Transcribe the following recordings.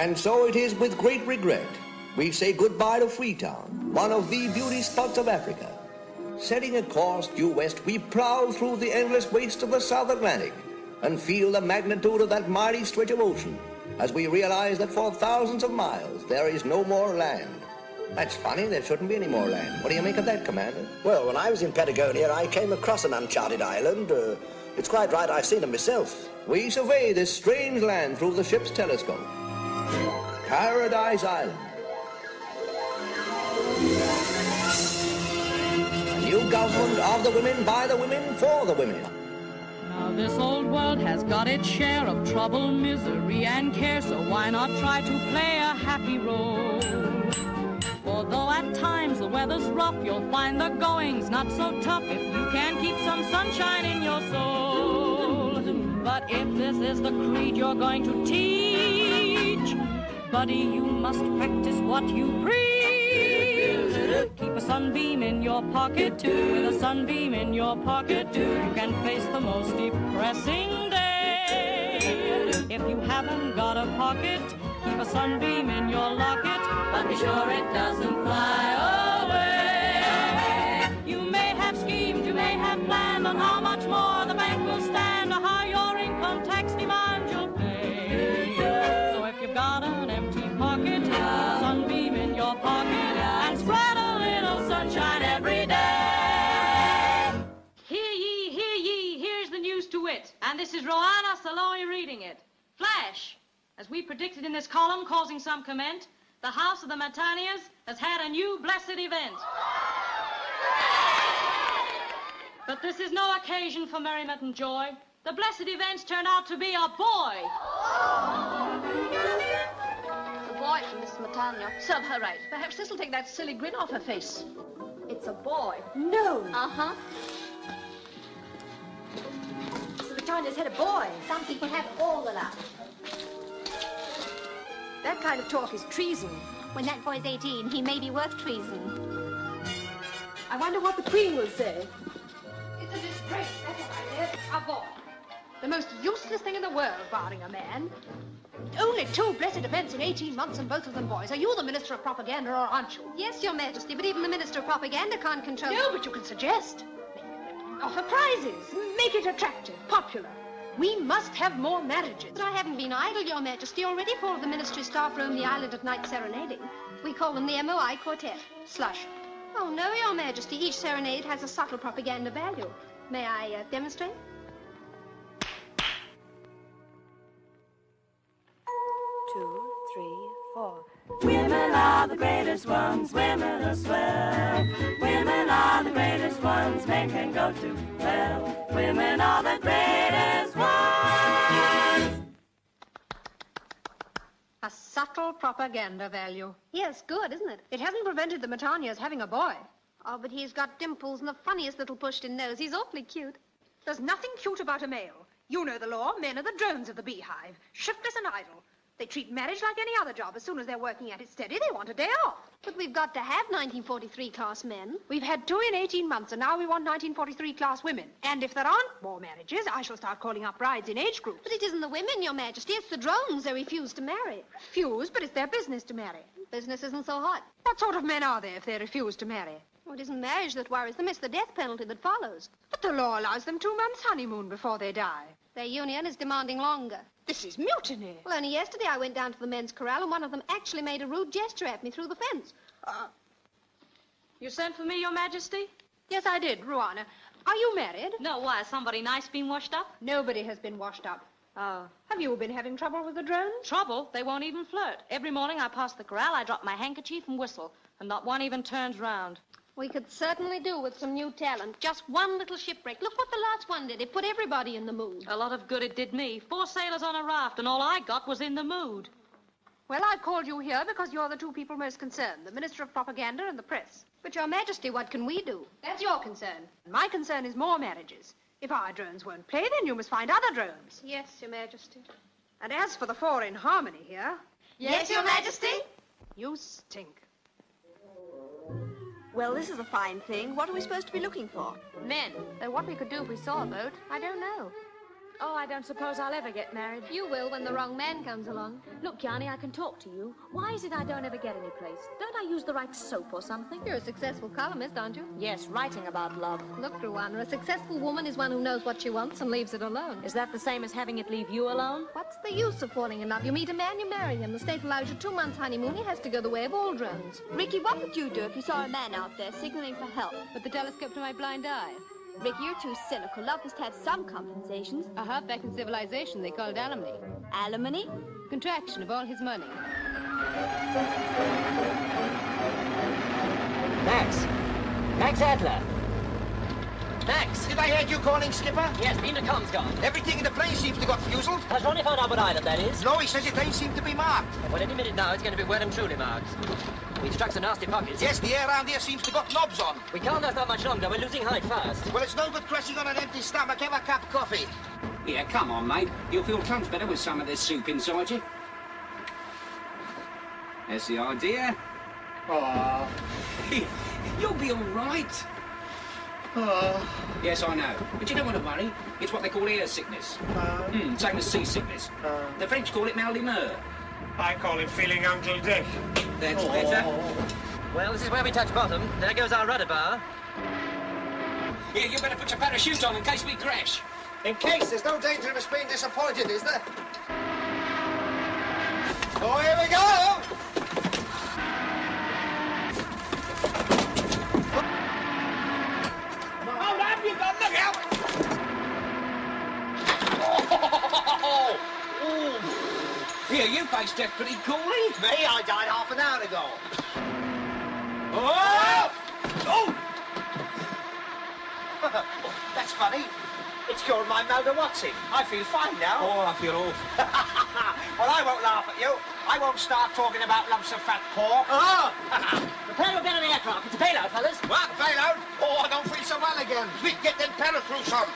And so it is with great regret we say goodbye to Freetown, one of the beauty spots of Africa. Setting a course due west, we plow through the endless wastes of the South Atlantic and feel the magnitude of that mighty stretch of ocean as we realize that for thousands of miles there is no more land. That's funny, there shouldn't be any more land. What do you make of that, Commander? Well, when I was in Patagonia, I came across an uncharted island. It's quite right, I've seen it myself. We survey this strange land through the ship's telescope. Paradise Island. A new government of the women, by the women, for the women. Now this old world has got its share of trouble, misery, and care, so why not try to play a happy role? For though at times the weather's rough, you'll find the going's not so tough if you can keep some sunshine in your soul. But if this is the creed you're going to teach, buddy, you must practice what you preach. Keep a sunbeam in your pocket, with a sunbeam in your pocket, you can face the most depressing day. If you haven't got a pocket, keep a sunbeam in your locket, but be sure it doesn't fly away. You may have schemed, you may have planned on how much more the bank will stand, or how your income tax demand you'll pay. So if you've got an empty pocket, keep a sunbeam in your pocket, and spread a little sunshine every day. Hear ye, here's the news to wit, and this is Roanna Saloy reading it. Flash! As we predicted in this column, causing some comment, the House of the Matanias has had a new blessed event. But this is no occasion for merriment and joy. The blessed events turned out to be a boy. A boy from Miss Matania. Serve her right. Perhaps this'll take that silly grin off her face. It's a boy. No. Uh-huh. Mr. Matania's had a boy. Some people have all the luck. That kind of talk is treason. When that boy's 18, he may be worth treason. I wonder what the Queen will say. It's a disgrace, that's what I said. A boy. The most useless thing in the world, barring a man. Only 2 blessed events in 18 months, and both of them boys. Are you the Minister of Propaganda, or aren't you? Yes, Your Majesty, but even the Minister of Propaganda can't control... No, but you can suggest. Offer prizes. Make it attractive, popular. We must have more marriages. But I haven't been idle, Your Majesty. Already 4 of the ministry staff roam the island at night serenading. We call them the MOI Quartet. Slush. Oh, no, Your Majesty. Each serenade has a subtle propaganda value. May I demonstrate? 2, 3, 4. Women are the greatest ones, women are swell. Women are the greatest ones, men can go to hell. Women are the greatest ones. A subtle propaganda value. Yes, good, isn't it? It hasn't prevented the Matanias having a boy. Oh, but he's got dimples and the funniest little pushed-in nose. He's awfully cute. There's nothing cute about a male. You know the law. Men are the drones of the beehive, shiftless and idle. They treat marriage like any other job. As soon as they're working at it steady, they want a day off. But we've got to have 1943 class men. We've had 2 in 18 months, and now we want 1943 class women. And if there aren't more marriages, I shall start calling up brides in age groups. But it isn't the women, Your Majesty. It's the drones they refuse to marry. Refuse, but it's their business to marry. Business isn't so hot. What sort of men are they if they refuse to marry? Well, it isn't marriage that worries them. It's the death penalty that follows. But the law allows them 2 months' honeymoon before they die. Their union is demanding longer. This is mutiny. Well, only yesterday I went down to the men's corral and one of them actually made a rude gesture at me through the fence. You sent for me, Your Majesty? Yes, I did, Ruana. Are you married? No, why? Has somebody nice been washed up? Nobody has been washed up. Have you been having trouble with the drones? Trouble? They won't even flirt. Every morning I pass the corral, I drop my handkerchief and whistle, and not one even turns round. We could certainly do with some new talent. Just one little shipwreck. Look what the last one did. It put everybody in the mood. A lot of good it did me. 4 sailors on a raft, and all I got was in the mood. Well, I called you here because you're the 2 people most concerned, the Minister of Propaganda and the press. But, Your Majesty, what can we do? That's your concern. My concern is more marriages. If our drones won't play, then you must find other drones. Yes, Your Majesty. And as for the 4 in harmony here... Yes, Your Majesty? You stink. Well, this is a fine thing. What are we supposed to be looking for? Men. Though what we could do if we saw a boat, I don't know. Oh, I don't suppose I'll ever get married. You will when the wrong man comes along. Look, Yanni, I can talk to you. Why is it I don't ever get any place? Don't I use the right soap or something? You're a successful columnist, aren't you? Yes, writing about love. Look, Ruana, a successful woman is one who knows what she wants and leaves it alone. Is that the same as having it leave you alone? What's the use of falling in love? You meet a man, you marry him. The state allows you 2 months honeymoon. He has to go the way of all drones. Ricky, what would you do if you saw a man out there signaling for help? Put the telescope to my blind eye. Ricky, you're too cynical. Love must have some compensations. Back in civilization, they call it alimony. Alimony? Contraction of all his money. Max Adler. Max! Did I hear you calling, Skipper? Yes, beam to comms gone. Everything in the plane seems to got fuseled. Has Ronnie found out what island that is? No, he says it ain't seem to be marked. Well, any minute now, it's going to be well and truly marked. We've struck some nasty pockets. Yes, the air around here seems to got knobs on. We can't last that much longer. We're losing height fast. Well, it's no good crashing on an empty stomach. Have a cup of coffee. Yeah, come on, mate. You'll feel tons better with some of this soup inside you. That's the idea. Oh. You'll be all right. Oh. Yes, I know. But you don't want to worry. It's what they call air sickness. Same as seasickness. The French call it mal d'humeur. I call it feeling Uncle Dick. That's better. Well, this is where we touch bottom. There goes our rudder bar. Yeah, you better put your parachute on in case we crash. In case, there's no danger of us being disappointed, is there? Oh, here we go! Hold up, you got look out! Oh! Yeah, you faced death pretty coolly. Me? I died half an hour ago. Oh! Oh! That's funny. It's cured my maldowatsing. I feel fine now. Oh, I feel awful. Well, I won't laugh at you. I won't start talking about lumps of fat pork. Oh! Prepare to get in the aircraft. It's a bailout, fellas. What? Bailout? Oh, I don't feel so well again. Quick, get them parachutes on.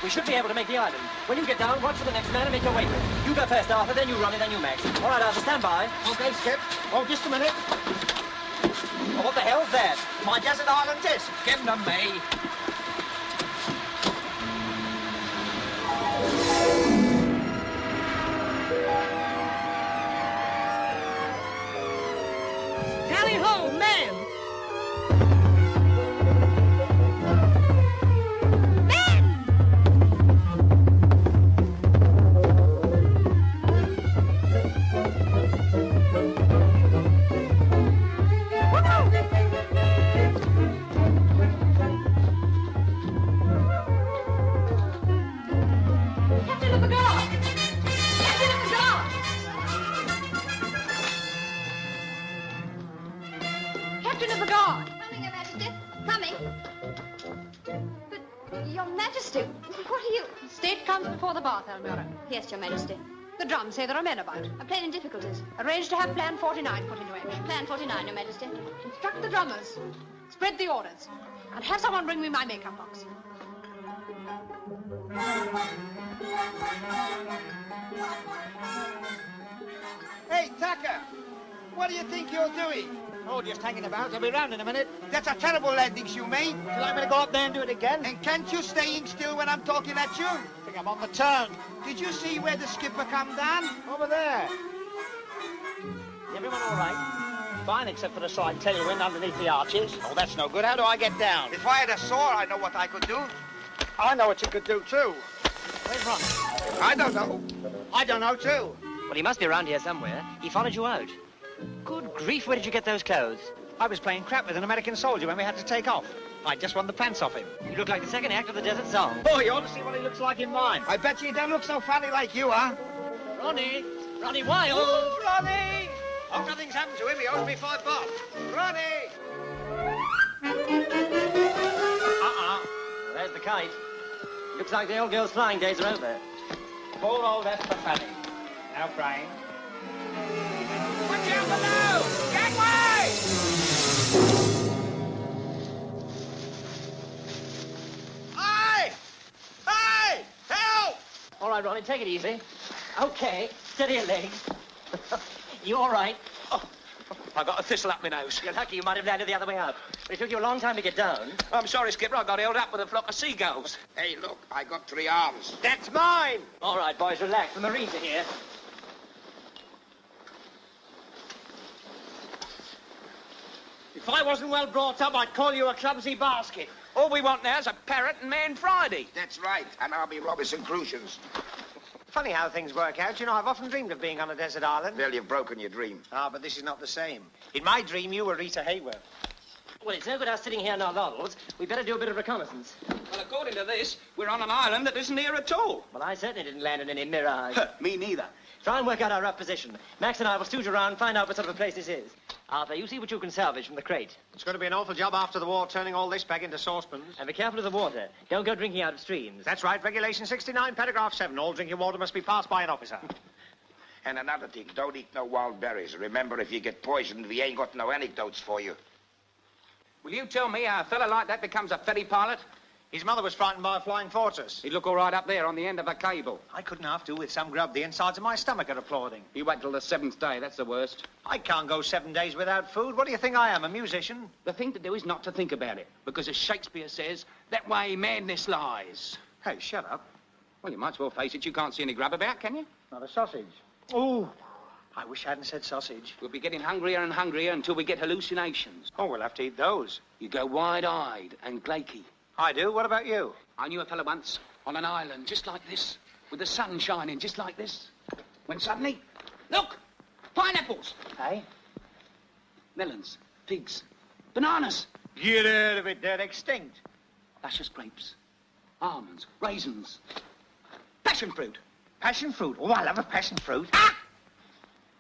We should be able to make the island. When you get down, watch for the next man and make your way to it. You go first, Arthur, then you Ronnie, then you Max. All right, Arthur, stand by. Okay, Skip. Oh, just a minute. Oh, what the hell's that? My desert island disc. Give them to me. Tally ho, man! Captain of the Guard! Coming, Your Majesty. Coming. But, Your Majesty, what are you... State comes before the bath, Elmira. Yes, Your Majesty. The drums say there are men about. A plane in difficulties. Arrange to have Plan 49 put into action. Plan 49, Your Majesty. Instruct the drummers. Spread the orders. And have someone bring me my makeup box. Hey, Tucker. What do you think you're doing? Oh, just hanging about. I'll be round in a minute. That's a terrible landing you made. Would you like me to go up there and do it again? And can't you staying still when I'm talking at you? I think I'm on the turn. Did you see where the skipper come down? Over there. Everyone all right? Fine, except for the slight tailwind underneath the arches. Oh, that's no good. How do I get down? If I had a saw, I know what I could do. I know what you could do, too. Where's Ron? I don't know. I don't know, too. Well, he must be around here somewhere. He followed you out. Good grief, where did you get those clothes? I was playing crap with an American soldier when we had to take off. I just won the pants off him. You look like the second act of the Desert Song. Oh, you ought to see what he looks like in mine. I bet you he don't look so funny like you, huh? Ronnie! Ronnie Wild! Oh, Ronnie! Hope nothing's happened to him. He owes me $5. Ronnie! There's the kite. Looks like the old girl's flying days are over. Poor old Esther Fanning. Now crying. Watch out below! Gangway! Aye! Aye! Help! All right, Ronnie, take it easy. Okay, steady your legs. You all right? Oh. I got a thistle up my nose. You're lucky you might have landed the other way up. But it took you a long time to get down. I'm sorry, Skipper. I got held up with a flock of seagulls. Hey, look, I got 3 arms. That's mine! All right, boys, relax. The Marines are here. If I wasn't well brought up, I'd call you a clumsy basket. All we want now is a parrot and Man Friday. That's right, and I'll be Robinson Crusoes. Funny how things work out. You know, I've often dreamed of being on a desert island. Well, you've broken your dream. Ah, but this is not the same. In my dream, you were Rita Hayworth. Well, it's no good us sitting here in our laurels. We'd better do a bit of reconnaissance. Well, according to this, we're on an island that isn't here at all. Well, I certainly didn't land in any mirage. Me neither. Try and work out our rough position. Max and I will stooge around and find out what sort of a place this is. Arthur, you see what you can salvage from the crate. It's going to be an awful job after the war, turning all this back into saucepans. And be careful of the water. Don't go drinking out of streams. That's right. Regulation 69, paragraph 7. All drinking water must be passed by an officer. And another thing, don't eat no wild berries. Remember, if you get poisoned, we ain't got no anecdotes for you. Will you tell me how a fella like that becomes a ferry pilot? His mother was frightened by a flying fortress. He'd look all right up there on the end of a cable. I couldn't half do with some grub. The insides of my stomach are applauding. You wait till the 7th day. That's the worst. I can't go 7 days without food. What do you think I am, a musician? The thing to do is not to think about it. Because as Shakespeare says, that way madness lies. Hey, shut up. Well, you might as well face it. You can't see any grub about, can you? Not a sausage. Oh, I wish I hadn't said sausage. We'll be getting hungrier and hungrier until we get hallucinations. Oh, we'll have to eat those. You go wide-eyed and glaky. I do. What about you? I knew a fellow once on an island just like this, with the sun shining just like this, when suddenly, look, pineapples. Hey? Melons, figs, bananas. Get out of it. They're extinct. Luscious grapes, almonds, raisins, passion fruit. Passion fruit? Oh, I love a passion fruit. Ah!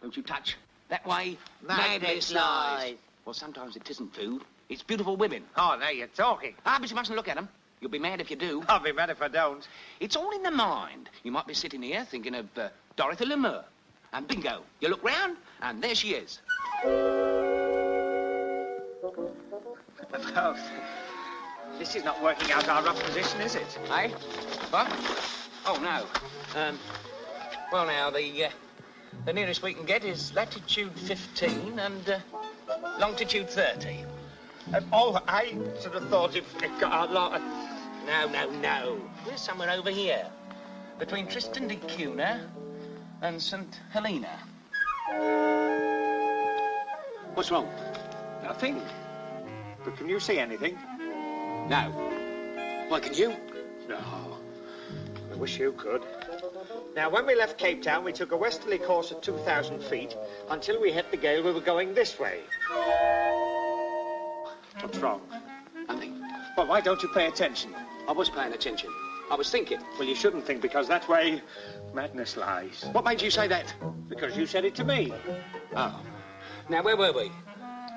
Don't you touch. That way, Madness lies. Well, sometimes it isn't food. It's beautiful women. Oh, now you're talking. Ah, but you mustn't look at them. You'll be mad if you do. I'll be mad if I don't. It's all in the mind. You might be sitting here thinking of Dorothy Lamour. And bingo, you look round, and there she is. Well, this is not working out our rough position, is it? Eh? What? Oh, no. Well, now, the nearest we can get is latitude 15 and longitude 30. Oh, I sort of thought it got a lot of... No. We're somewhere over here, between Tristan da Cunha and St. Helena. What's wrong? Nothing. But can you see anything? No. Why, can you? No. I wish you could. Now, when we left Cape Town, we took a westerly course at 2,000 feet. Until we hit the gale, we were going this way. What's wrong? Nothing. Well, why don't you pay attention? I was paying attention. I was thinking. Well, you shouldn't think, because that way madness lies. What made you say that? Because you said it to me. Oh. Now, where were we?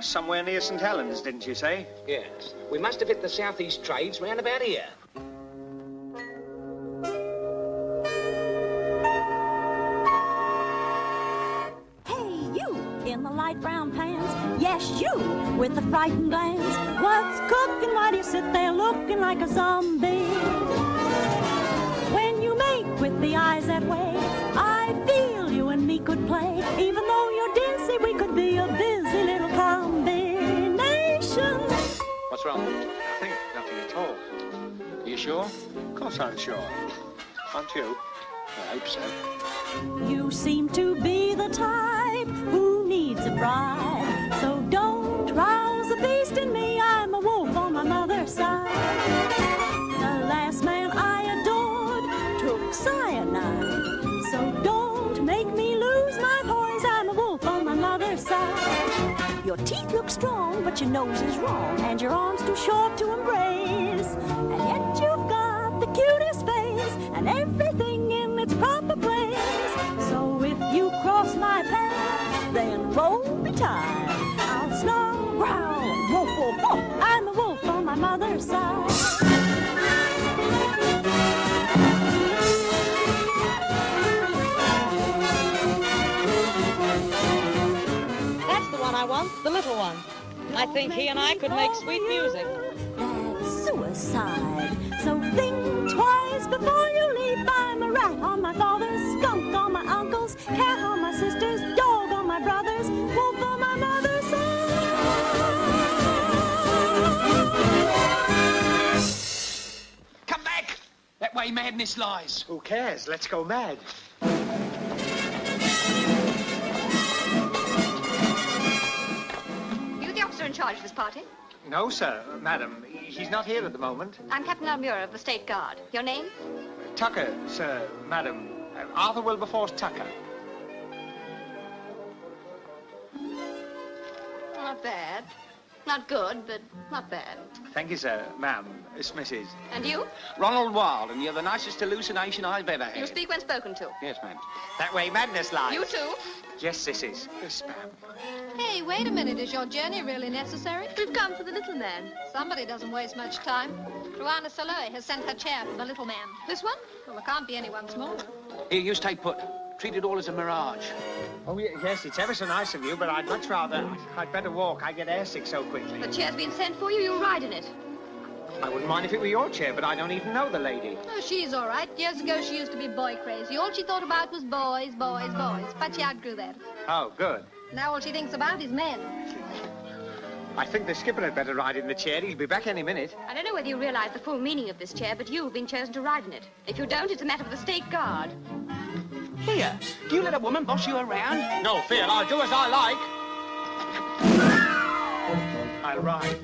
Somewhere near St. Helens, didn't you say? Yes. We must have hit the southeast trades round about here. In the light brown pants, yes, you, with the frightened glance. What's cooking? Why do you sit there looking like a zombie? When you make with the eyes that way, I feel you and me could play. Even though you're dizzy, we could be a busy little combination. What's wrong? Nothing at all. Are you sure? Of course I'm sure. Aren't you? I hope so. You seem to be the type who needs a bride. So don't rouse the beast in me. I'm a wolf on my mother's side. The last man I adored took cyanide. So don't make me lose my poise. I'm a wolf on my mother's side. Your teeth look strong, but your nose is wrong. And your arms too short to embrace. And yet you've got the cutest face. And everything in its proper place. So if you cross my path, then roll me tide. I'll snarl, growl, woof, woof, woof. I'm a wolf on my mother's side. That's the one I want, the little one. I think he and I could make sweet music. That's suicide. So think twice before you leave. I'm a rat on my father's, skunk on my uncle's, cat on my sister's, dog on my brother's, wolf on my mother's that way madness lies. Who cares? Let's go mad. You the officer in charge of this party? No, sir, madam. He's not here at the moment. I'm Captain Almura of the State Guard. Your name? Tucker, sir, madam. Arthur Wilberforce Tucker. Not bad. Not good, but not bad. Thank you, sir, ma'am. It's Mrs. And you? Ronald Wilde, and you're the nicest hallucination I've ever had. You speak when spoken to. Yes, ma'am. That way madness lies. You too? Yes, sissies. Yes, ma'am. Hey, wait a minute. Is your journey really necessary? We've come for the little man. Somebody doesn't waste much time. Joanna Saloy has sent her chair for the little man. This one? Well, there can't be anyone smaller. Here, you stay put. Treat it all as a mirage. Oh, yes, it's ever so nice of you, but I'd much rather... I'd better walk. I get airsick so quickly. The chair's been sent for you. You'll ride in it. I wouldn't mind if it were your chair, but I don't even know the lady. Oh, she's all right. Years ago, she used to be boy crazy. All she thought about was boys, boys, boys. But she outgrew that. Oh, good. Now all she thinks about is men. I think the skipper had better ride in the chair. He'll be back any minute. I don't know whether you realize the full meaning of this chair, but you've been chosen to ride in it. If you don't, it's a matter for the State Guard. Here, do you let a woman boss you around? No fear, I'll do as I like. I'll ride.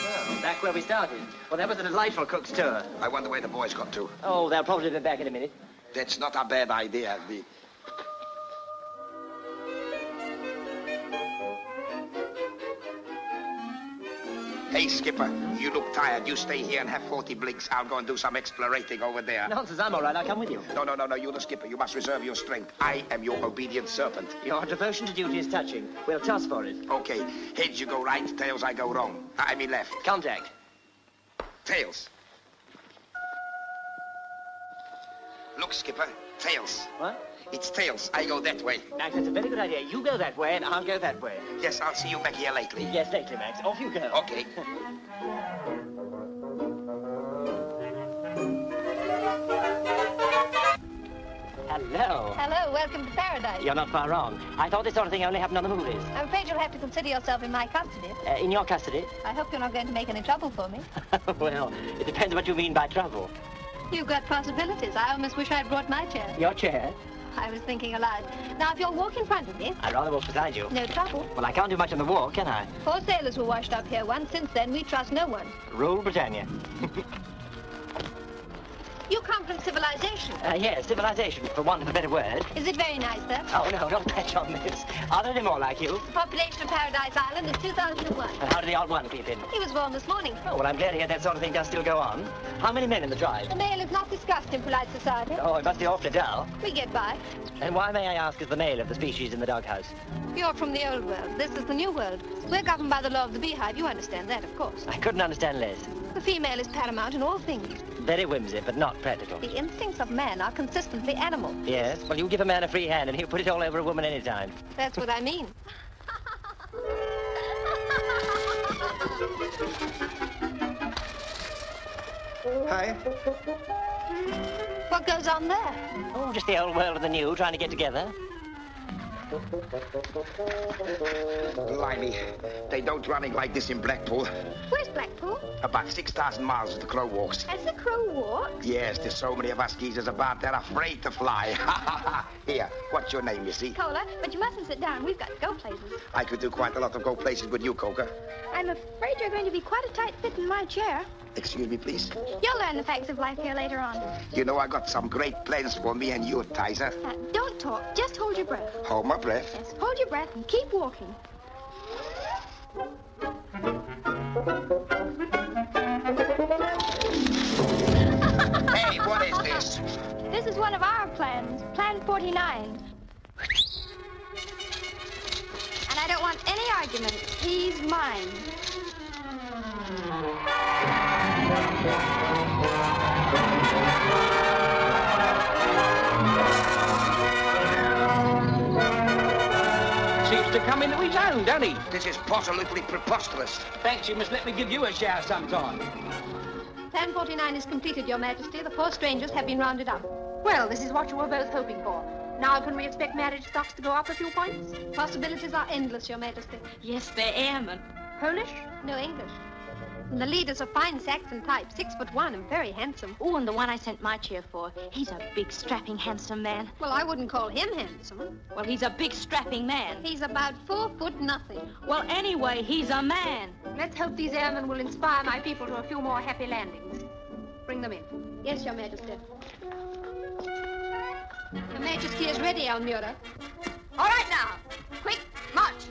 Well, back where we started. Well, that was a delightful cook's tour. I wonder where the boys got to. Oh, they'll probably be back in a minute. That's not a bad idea. Hey, Skipper, you look tired. You stay here and have 40 blinks. I'll go and do some explorating over there. Nonsense, I'm all right. I'll come with you. No, you're the skipper. You must reserve your strength. I am your obedient servant. Your devotion to duty is touching. We'll toss for it. Okay. Heads, you go right. Tails, I go wrong. I mean left. Contact. Tails. Look, Skipper. Tails. What? It's tails. I go that way. Max, that's a very good idea. You go that way, and I'll go that way. Yes, I'll see you back here lately. Yes, lately, Max. Off you go. Okay. Hello. Hello, welcome to paradise. You're not far wrong. I thought this sort of thing only happened on the movies. I'm afraid you'll have to consider yourself in my custody. In your custody? I hope you're not going to make any trouble for me. Well, it depends what you mean by trouble. You've got possibilities. I almost wish I'd brought my chair. Your chair? I was thinking aloud. Now, if you'll walk in front of me... I'd rather walk beside you. No trouble. Well, I can't do much on the walk, can I? 4 sailors were washed up here once. Since then, we trust no one. Rule Britannia. You come from civilization. Yes, civilization, for want of a better word. Is it very nice, sir? Oh, no, don't patch on this. Are there any more like you? The population of Paradise Island is 2001. And how did the odd one keep in? He was born this morning. Oh, well, I'm glad to hear that sort of thing does still go on. How many men in the tribe? The male is not discussed in polite society. Oh, it must be awfully dull. We get by. And why, may I ask, is the male of the species in the doghouse? You're from the old world. This is the new world. We're governed by the law of the beehive. You understand that, of course. I couldn't understand less. The female is paramount in all things. Very whimsy, but not practical. The instincts of man are consistently animal. Yes? Well, you give a man a free hand and he'll put it all over a woman any time. That's what I mean. Hi. What goes on there? Oh, just the old world and the new trying to get together. Blimey, they don't running like this in Blackpool. Where's Blackpool? About 6,000 miles as the crow walks. As the crow walks? Yes, there's so many of us geezers about, they're afraid to fly. Here, what's your name, Missy? Cola, but you mustn't sit down. We've got to go places. I could do quite a lot of go places with you, Coca. I'm afraid you're going to be quite a tight fit in my chair. Excuse me, please. You'll learn the facts of life here later on. You know, I got some great plans for me and you, Tizer. Don't talk. Just hold your breath. Hold my breath. Yes, hold your breath and keep walking. Hey, what is this? This is one of our plans, Plan 49. And I don't want any argument. He's mine. Seems to come into his own, doesn't he? This is positively preposterous. Thanks, you must let me give you a shower sometime. Plan 49 is completed, Your Majesty. The 4 strangers have been rounded up. Well, this is what you were both hoping for. Now can we expect marriage stocks to go up a few points? Possibilities are endless, Your Majesty. Yes, they am. And Polish? No English. And the leader's a fine Saxon type, 6'1" and very handsome. Oh, and the one I sent my chair for. He's a big, strapping, handsome man. Well, I wouldn't call him handsome. Well, he's a big, strapping man. He's about 4 foot nothing. Well, anyway, he's a man. Let's hope these airmen will inspire my people to a few more happy landings. Bring them in. Yes, Your Majesty. Your Majesty is ready, Almira. All right now. Quick, march.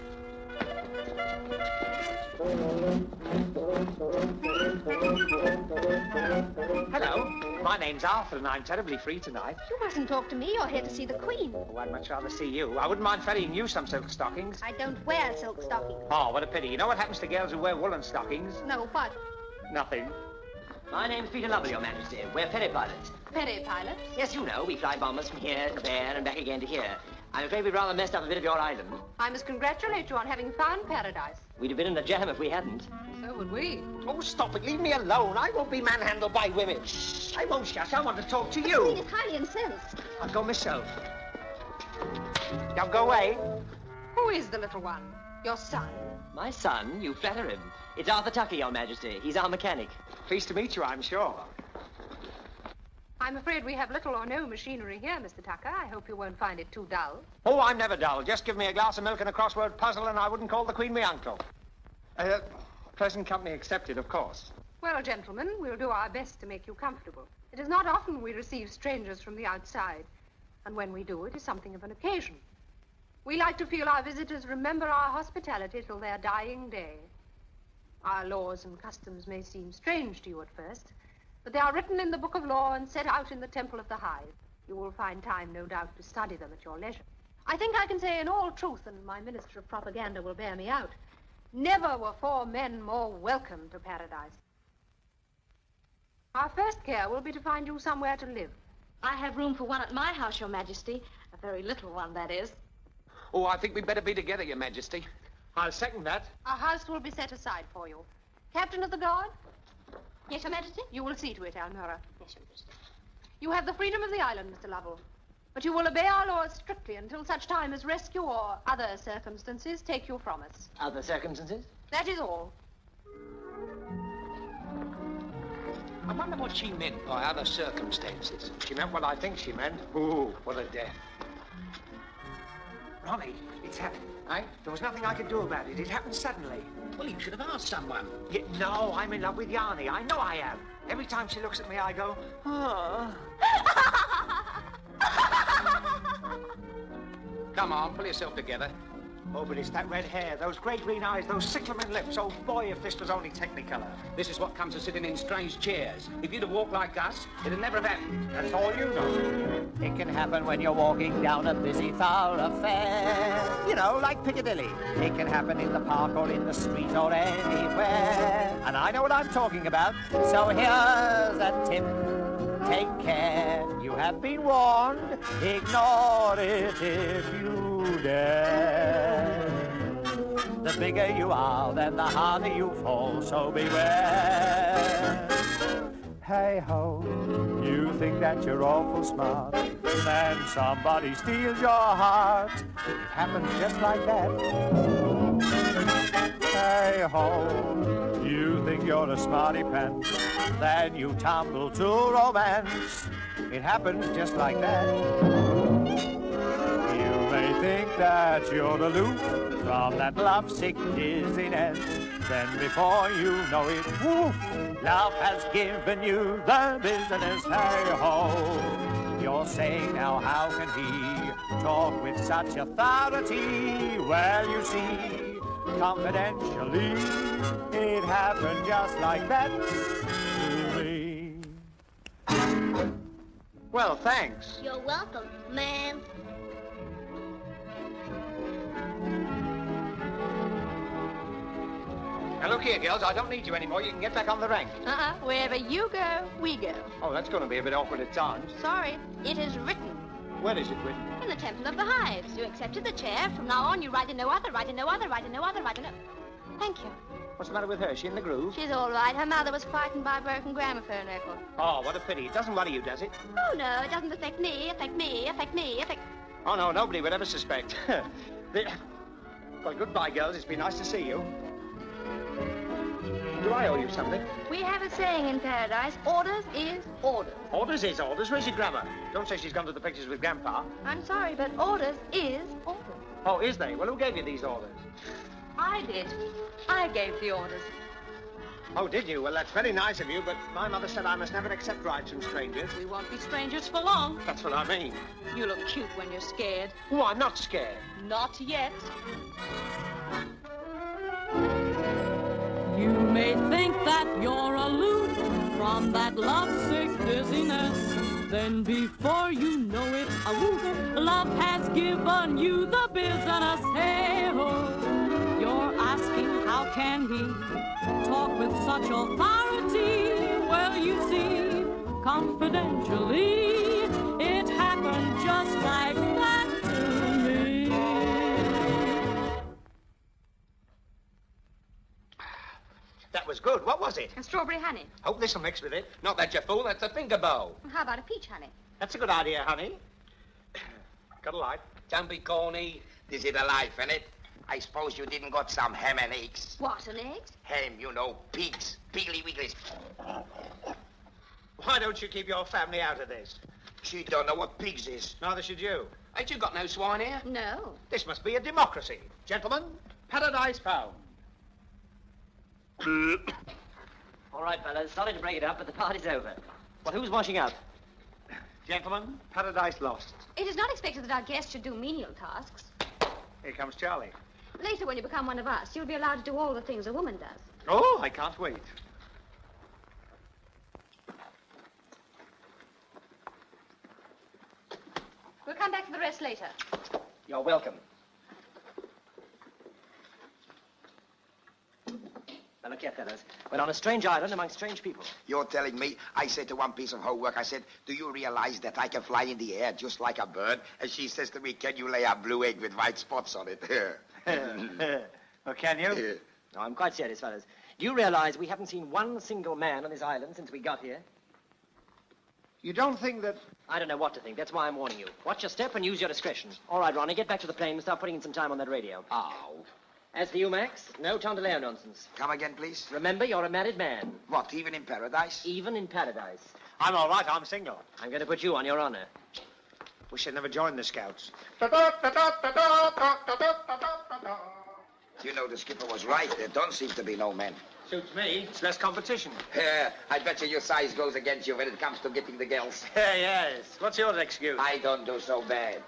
Hello, my name's Arthur and I'm terribly free tonight. You mustn't talk to me. You're here to see the Queen. Oh, I'd much rather see you. I wouldn't mind ferrying you some silk stockings. I don't wear silk stockings. Oh, what a pity. You know what happens to girls who wear woolen stockings? No, what? Nothing. My name's Peter Lovell, Your Majesty. We're ferry pilots. Ferry pilots? Yes, you know, we fly bombers from here to there and back again to here. I'm afraid we've rather messed up a bit of your island. I must congratulate you on having found paradise. We'd have been in a jam if we hadn't. So would we. Oh, stop it. Leave me alone. I won't be manhandled by women. I won't shush. I want to talk to The you. Queen is highly incensed. I'll go myself. Now go away. Who is the little one? Your son? My son? You flatter him. It's Arthur Tucker, Your Majesty. He's our mechanic. Pleased to meet you, I'm sure. I'm afraid we have little or no machinery here, Mr. Tucker. I hope you won't find it too dull. Oh, I'm never dull. Just give me a glass of milk and a crossword puzzle and I wouldn't call the Queen me uncle. Present company accepted, of course. Well, gentlemen, we'll do our best to make you comfortable. It is not often we receive strangers from the outside. And when we do, it is something of an occasion. We like to feel our visitors remember our hospitality till their dying day. Our laws and customs may seem strange to you at first, but they are written in the Book of Law and set out in the Temple of the Hive. You will find time, no doubt, to study them at your leisure. I think I can say in all truth, and my Minister of Propaganda will bear me out, never were 4 men more welcome to paradise. Our first care will be to find you somewhere to live. I have room for one at my house, Your Majesty. A very little one, that is. Oh, I think we'd better be together, Your Majesty. I'll second that. A house will be set aside for you. Captain of the Guard? Yes, Your Majesty? You will see to it, Almira. Yes, Your Majesty. You have the freedom of the island, Mr. Lovell. But you will obey our laws strictly until such time as rescue or other circumstances take you from us. Other circumstances? That is all. I wonder what she meant by other circumstances. She meant what I think she meant. Ooh, what a death. Ronnie, it's happened. Eh? There was nothing I could do about it. It happened suddenly. Well, you should have asked someone. Yeah, no, I'm in love with Yanni. I know I am. Every time she looks at me, I go, oh. Come on, pull yourself together. Oh, but it's that red hair, those grey green eyes, those cyclamen lips. Oh, boy, if this was only Technicolor. This is what comes of sitting in strange chairs. If you'd have walked like us, it'd never have happened. That's all you know. It can happen when you're walking down a busy thoroughfare. You know, like Piccadilly. It can happen in the park or in the street or anywhere. And I know what I'm talking about. So here's a tip. Take care. You have been warned. Ignore it if you dare. The bigger you are, then the harder you fall, so beware. Hey ho, you think that you're awful smart, then somebody steals your heart. It happens just like that. Hey ho, you think you're a smarty pants, then you tumble to romance. It happens just like that. You may think that you're aloof from that lovesick dizziness. Then before you know it, woof, love has given you the business. Hey-ho, you're saying now how can he talk with such authority? Well, you see, confidentially, it happened just like that to me. Well, thanks. You're welcome, ma'am. Now, look here, girls, I don't need you anymore. You can get back on the rank. Wherever you go, we go. Oh, that's going to be a bit awkward at times. Sorry, it is written. Where is it written? In the Temple of the Hives. You accepted the chair. From now on, you ride in no other, ride in no other, ride in no other, ride in no... Thank you. What's the matter with her? Is she in the groove? She's all right. Her mother was frightened by a broken gramophone record. Oh, what a pity. It doesn't worry you, does it? Oh, no, it doesn't affect me, affect me, affect me, affect... Oh, no, nobody would ever suspect. Well, goodbye, girls. It's been nice to see you. Do I owe you something? We have a saying in paradise, orders is orders. Orders is orders. Where's your grandma? Don't say she's gone to the pictures with Grandpa. I'm sorry, but orders is orders. Oh, is they? Well, who gave you these orders? I did. I gave the orders. Oh, did you? Well, that's very nice of you, but my mother said I must never accept rides from strangers. We won't be strangers for long. That's what I mean. You look cute when you're scared. Oh, I'm not scared. Not yet. You may think that you're aloof from that lovesick dizziness. Then before you know it, love has given you the business. Hey-ho, you're asking how can he talk with such authority? Well, you see, confidentially, it happened just like that to me. That was good. What was it? And strawberry honey. Hope this'll mix with it. Not that, you fool. That's a finger bow. And how about a peach honey? That's a good idea, honey. Got a light? Don't be corny. This is the life, innit? I suppose you didn't got some ham and eggs. What, an egg? Ham, you know, pigs. Piggly wigglies. Why don't you keep your family out of this? She don't know what pigs is. Neither should you. Ain't you got no swine here? No. This must be a democracy. Gentlemen, paradise found. All right, fellas, sorry to break it up, but the party's over. Well, who's washing up? Gentlemen, paradise lost. It is not expected that our guests should do menial tasks. Here comes Charlie. Later, when you become one of us, you'll be allowed to do all the things a woman does. Oh, I can't wait. We'll come back for the rest later. You're welcome. Now, look here, fellas. We're on a strange island among strange people. You're telling me, I said to one piece of homework, I said, do you realize that I can fly in the air just like a bird? And she says to me, can you lay a blue egg with white spots on it? Well, can you? No, I'm quite serious, fellas. Do you realize we haven't seen one single man on this island since we got here? You don't think that... I don't know what to think. That's why I'm warning you. Watch your step and use your discretion. All right, Ronnie, get back to the plane and start putting in some time on that radio. Oh. As for you, Max, no Tondaleo nonsense. Come again, please. Remember, you're a married man. What, even in paradise? Even in paradise. I'm all right, I'm single. I'm going to put you on your honor. Wish I'd never joined the Scouts. You know, the skipper was right. There don't seem to be no men. Suits me. It's less competition. I bet you your size goes against you when it comes to getting the girls. Yes. What's your excuse? I don't do so bad.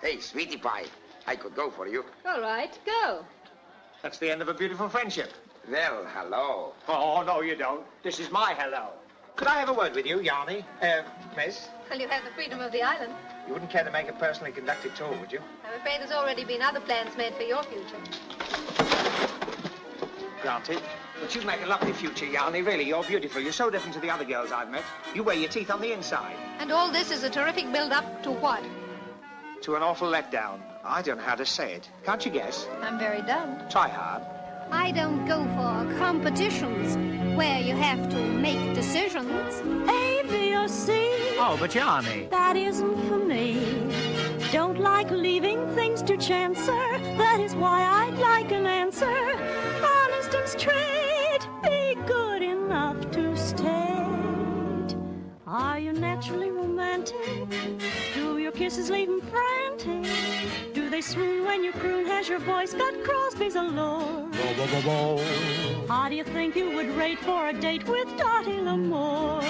Hey, sweetie pie, I could go for you. All right, go. That's the end of a beautiful friendship. Well, hello. Oh, no, you don't. This is my hello. Could I have a word with you, Yanni? Miss? Well, you have the freedom of the island. You wouldn't care to make a personally conducted tour, would you? I'm afraid there's already been other plans made for your future. Granted. But you'd make a lovely future, Yanni. Really, you're beautiful. You're so different to the other girls I've met. You wear your teeth on the inside. And all this is a terrific build-up to what? To an awful letdown. I don't know how to say it. Can't you guess? I'm very dumb. Try hard. I don't go for competitions where you have to make decisions. A, B, or C. Oh, but Yanni. That isn't for me. Don't like leaving things to chance, sir. That is why I'd like an answer. Honest and straight, be good enough to state. Are you naturally romantic? Do your kisses leave them frantic? Do they swoon when you croon? Has your voice got Crosby's allure? Whoa, whoa, whoa, whoa. How do you think you would rate for a date with Dottie L'Amour?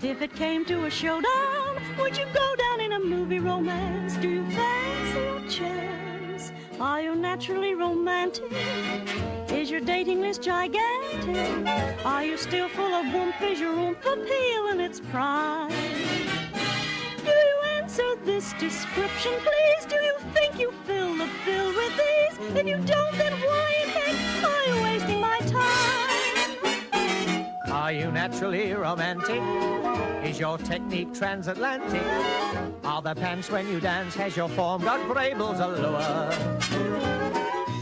If it came to a showdown, would you go down in a movie romance? Do you fancy your chance? Are you naturally romantic? Is your dating list gigantic? Are you still full of whoomp? Is your oomph appeal in its prime? Do you answer this description, please? Do you think you fill the bill with these? If you don't, then why in heck are you wasting my time? Are you naturally romantic? Is your technique transatlantic? Are the pants when you dance? Has your form got Brabel's allure?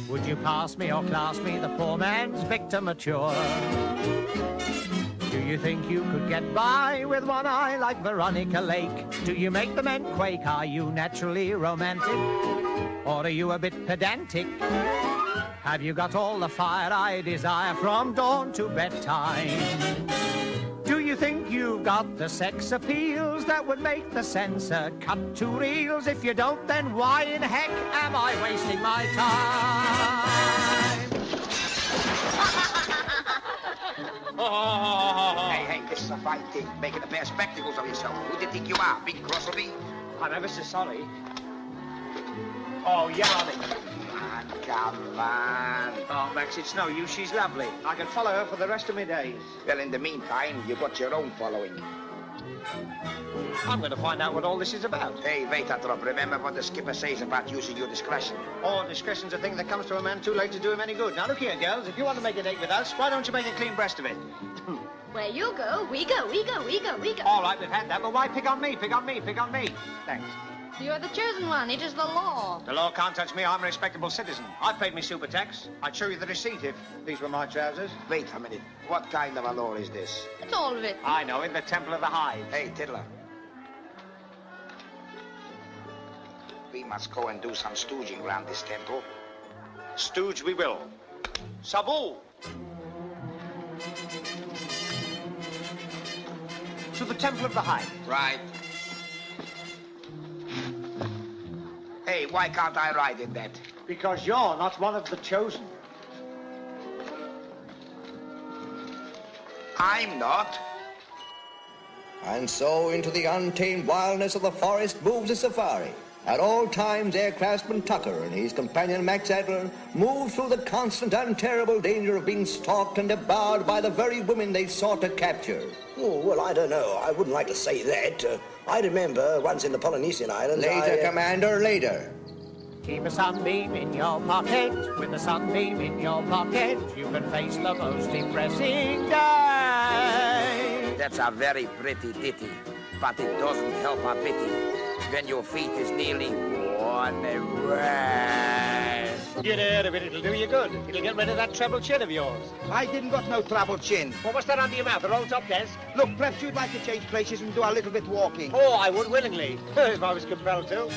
Would you pass me or class me, the poor man's victim mature? Do you think you could get by with one eye like Veronica Lake? Do you make the men quake? Are you naturally romantic? Or are you a bit pedantic? Have you got all the fire I desire from dawn to bedtime? Do you think you've got the sex appeals that would make the censor cut 2 reels? If you don't, then why in heck am I wasting my time? Hey, this is a fine thing, making a pair of spectacles of yourself. Who do you think you are, big crossery? I'm ever so sorry. Oh, yeah, Ollie. Come on. Oh, Max, it's no use. She's lovely. I can follow her for the rest of my days. Well, in the meantime, you've got your own following. I'm going to find out what all this is about. Hey, wait, Atrop. Remember what the skipper says about using your discretion. Oh, discretion's a thing that comes to a man too late to do him any good. Now, look here, girls. If you want to make a date with us, why don't you make a clean breast of it? Where you go, we go, we go, we go, we go. All right, we've had that, but why pick on me, pick on me, pick on me? Thanks. You are the chosen one. It is the law. The law can't touch me. I'm a respectable citizen. I've paid me super tax. I'd show you the receipt if these were my trousers. Wait a minute. What kind of a law is this? It's all of it. I know, in the Temple of the Hive. Hey, Tiddler. We must go and do some stooging around this temple. Stooge we will. Sabu! To the Temple of the Hive. Right. Hey, why can't I ride in that? Because you're not one of the chosen. I'm not. And so into the untamed wildness of the forest moves the safari. At all times, aircraftsman Tucker and his companion Max Adler move through the constant and terrible danger of being stalked and devoured by the very women they sought to capture. Oh, well, I don't know. I wouldn't like to say that. I remember once in the Polynesian Islands, Later, Commander, later. Keep a sunbeam in your pocket. With a sunbeam in your pocket, you can face the most depressing day. That's a very pretty ditty, but it doesn't help a bitty when your feet is nearly worn away. Get out of it, it'll do you good. It'll get rid of that treble chin of yours. I didn't got no trouble chin. Well, what's that under your mouth, a rolled top desk? Look, perhaps you'd like to change places and do a little bit walking. Oh, I would willingly, if I was compelled to.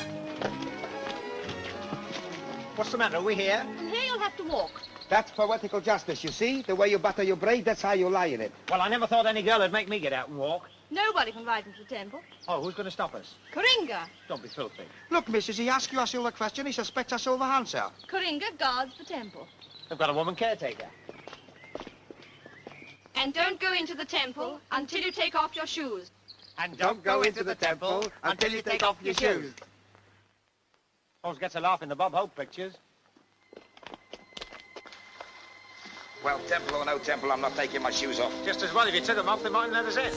What's the matter, are we here? From here you'll have to walk. That's poetical justice, you see? The way you butter your braid, that's how you lie in it. Well, I never thought any girl would make me get out and walk. Nobody can ride into the temple. Oh, who's going to stop us? Coringa. Don't be filthy. Look, missus, he asks you a silver question, he suspects a silver answer. Coringa guards the temple. They've got a woman caretaker. And don't go into the temple until you take off your shoes. And don't go into the temple until you take off your shoes. Always gets a laugh in the Bob Hope pictures. Well, temple or no temple, I'm not taking my shoes off. Just as well. If you took them off, they mightn't let us in.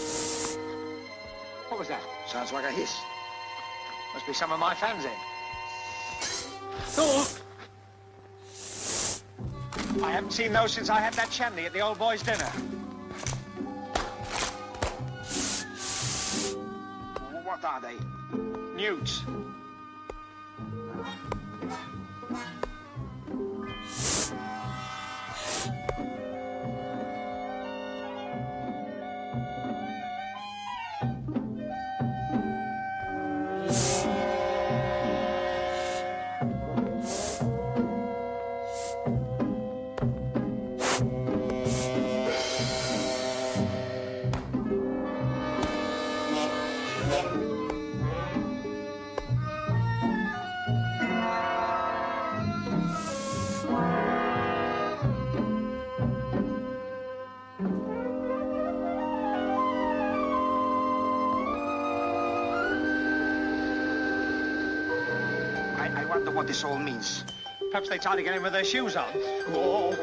What was that? Sounds like a hiss. Must be some of my fans in. Oh! I haven't seen those since I had that shandy at the old boys' dinner. What are they? Newts. I wonder what this all means. Perhaps they try to get in with their shoes on. Oh.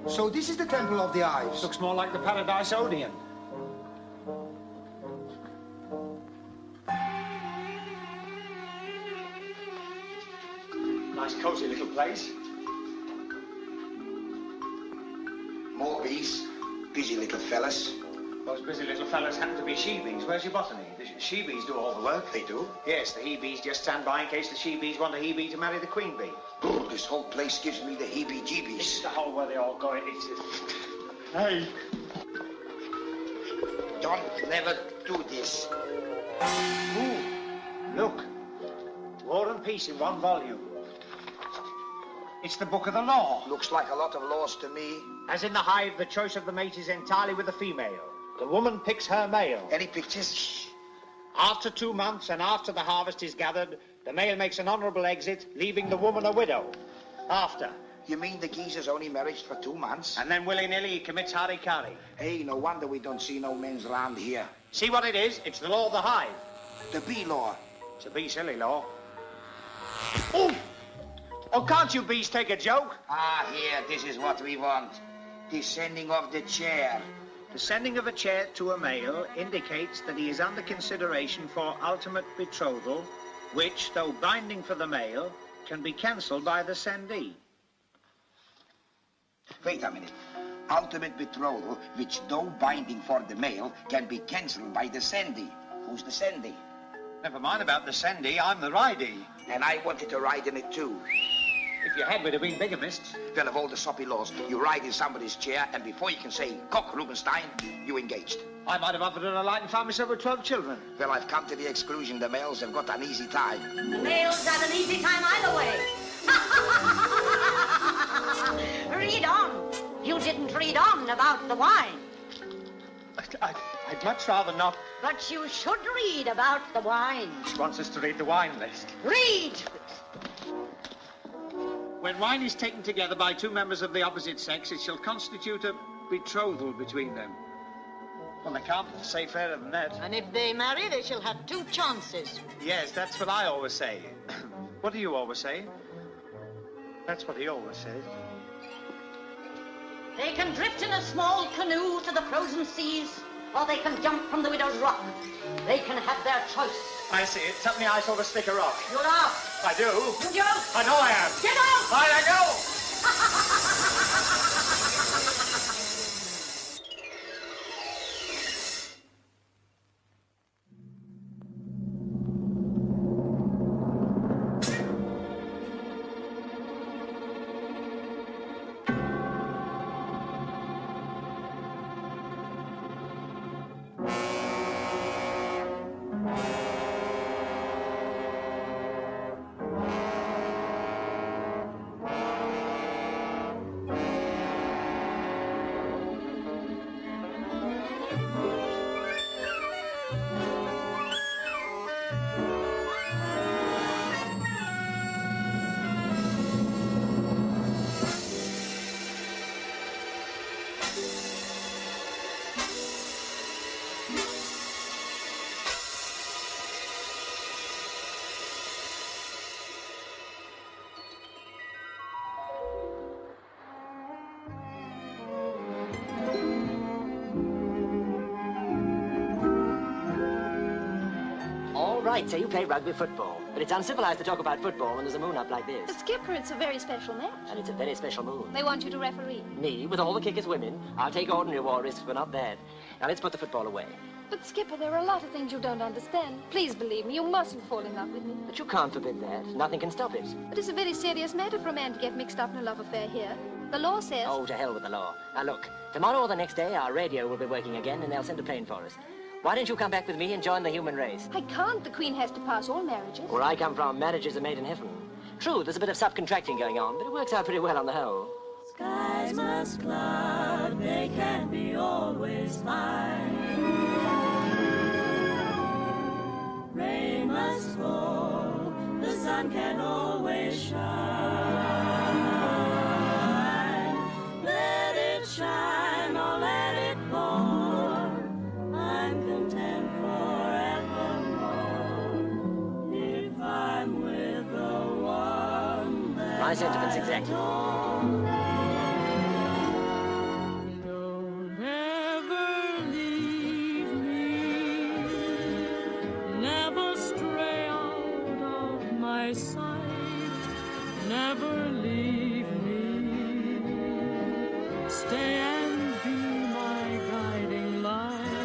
So this is the Temple of the Eyes. Looks more like the Paradise Odeon. Nice cozy little place. More bees. Busy little fellas. Those busy little fellas happen to be she-bees. Where's your botany? The she-bees do all the work. They do? Yes, the he-bees just stand by in case the she-bees want a he-bee to marry the queen bee. Oh, this whole place gives me the heebie-jeebies. It's the hole where they all go. Hey. Don't never do this. Ooh, look. War and Peace in one volume. It's the book of the law. Looks like a lot of laws to me. As in the hive, the choice of the mate is entirely with the female. The woman picks her male. Any pictures? After 2 months and after the harvest is gathered, the male makes an honourable exit, leaving the woman a widow. After. You mean the geezer's only married for 2 months? And then willy-nilly he commits harikari. Hey, no wonder we don't see no men's round here. See what it is? It's the law of the hive. The bee law. It's a bee silly law. Oh! Oh, can't you bees take a joke? Ah, here, this is what we want. The sending of the chair. The sending of a chair to a male indicates that he is under consideration for ultimate betrothal, which, though binding for the male, can be cancelled by the sendee. Wait a minute. Ultimate betrothal, which though binding for the male, can be cancelled by the sendee. Who's the sendee? Never mind about the sendee, I'm the ridee. And I wanted to ride in it too. If you had, we'd have been bigamists. Well, of all the soppy laws, you ride in somebody's chair, and before you can say, cock, Rubenstein, you engaged. I might have offered her a light and found myself with 12 children. Well, I've come to the exclusion. The males have got an easy time. The males had an easy time either way. Read on. You didn't read on about the wine. I'd much rather not. But you should read about the wine. She wants us to read the wine list. Read! When wine is taken together by 2 members of the opposite sex, it shall constitute a betrothal between them. Well, they can't say fairer than that. And if they marry, they shall have 2 chances. Yes, that's what I always say. What do you always say? That's what he always says. They can drift in a small canoe to the frozen seas, or they can jump from the widow's rock. They can have their choice. I see. It's something I saw to stick a rock. You're out. I do. You don't. I know I am. Get out! I go! Right, so you play rugby football. But it's uncivilized to talk about football when there's a moon up like this. But Skipper, it's a very special match. And it's a very special moon. They want you to referee. Me, with all the kickers women, I'll take ordinary war risks, but not that. Now let's put the football away. But Skipper, there are a lot of things you don't understand. Please believe me, you mustn't fall in love with me. But you can't forbid that. Nothing can stop it. But it's a very serious matter for a man to get mixed up in a love affair here. The law says... Oh, to hell with the law. Now look, tomorrow or the next day, our radio will be working again, and they'll send a plane for us. Why don't you come back with me and join the human race? I can't. The Queen has to pass all marriages. Where I come from, marriages are made in heaven. True, there's a bit of subcontracting going on, but it works out pretty well on the whole. Skies must cloud, they can't be always fine. Rain must fall, the sun can always shine. Let it shine or let it pour. I'm content forevermore if I'm with the one that My sentiments exactly. Don't ever leave me, never stray out of my sight, never leave me, stay and be my guiding light.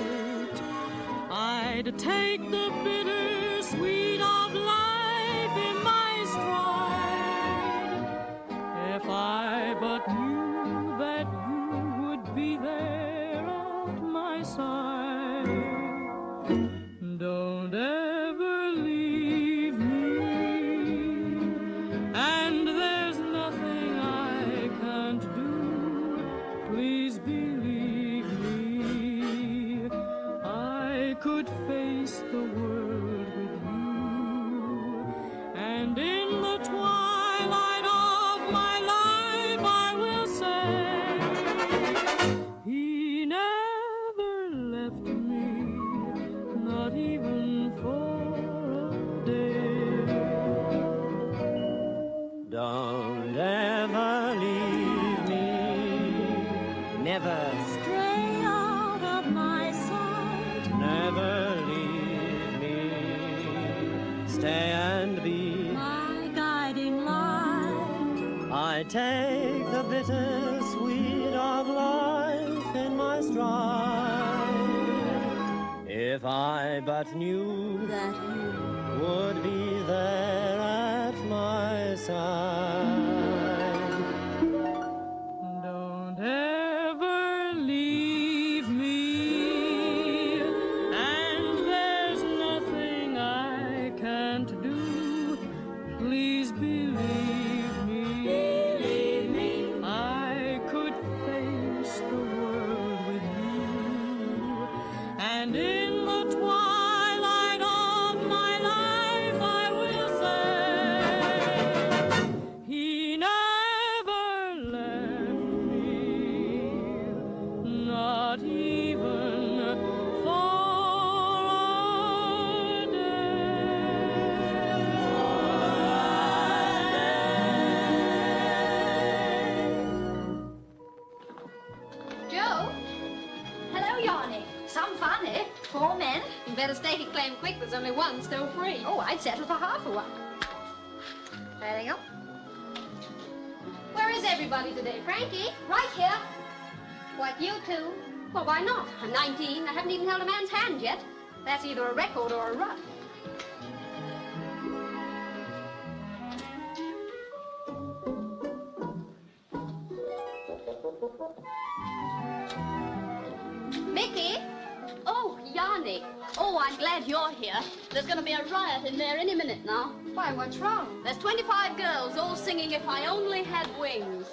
I'd take the bittersweet of life in my stride if I but knew that you would be there at my side. Don't ever leave me, and there's nothing I can't do. Please believe me, I could face the world with you, and in the twilight of my life I will say, he never left me, not even for a day. Don't ever leave me, never Stray out of my sight, never leave me. Stay and be my guiding light. I take the bittersweet of life in my stride. If I but knew That you would be there at my side. don't ever leave me, and there's nothing I can't do. Please believe me, I could face the world with you, and in the twilight of my life I will say, he never left me, not even for a Joe? Hello, Yanni. Some fun, eh? 4 men? You better stake a claim quick. There's only one still free. Oh, I'd settle for half of one. There you go. Where is everybody today? Frankie? Right here. What, you two? Well, why not? I'm 19. I haven't even held a man's hand yet. That's either a record or a rut. Mickey? Oh, Yanni. Oh, I'm glad you're here. There's going to be a riot in there any minute now. Why, what's wrong? There's 25 girls all singing If I Only Had Wings.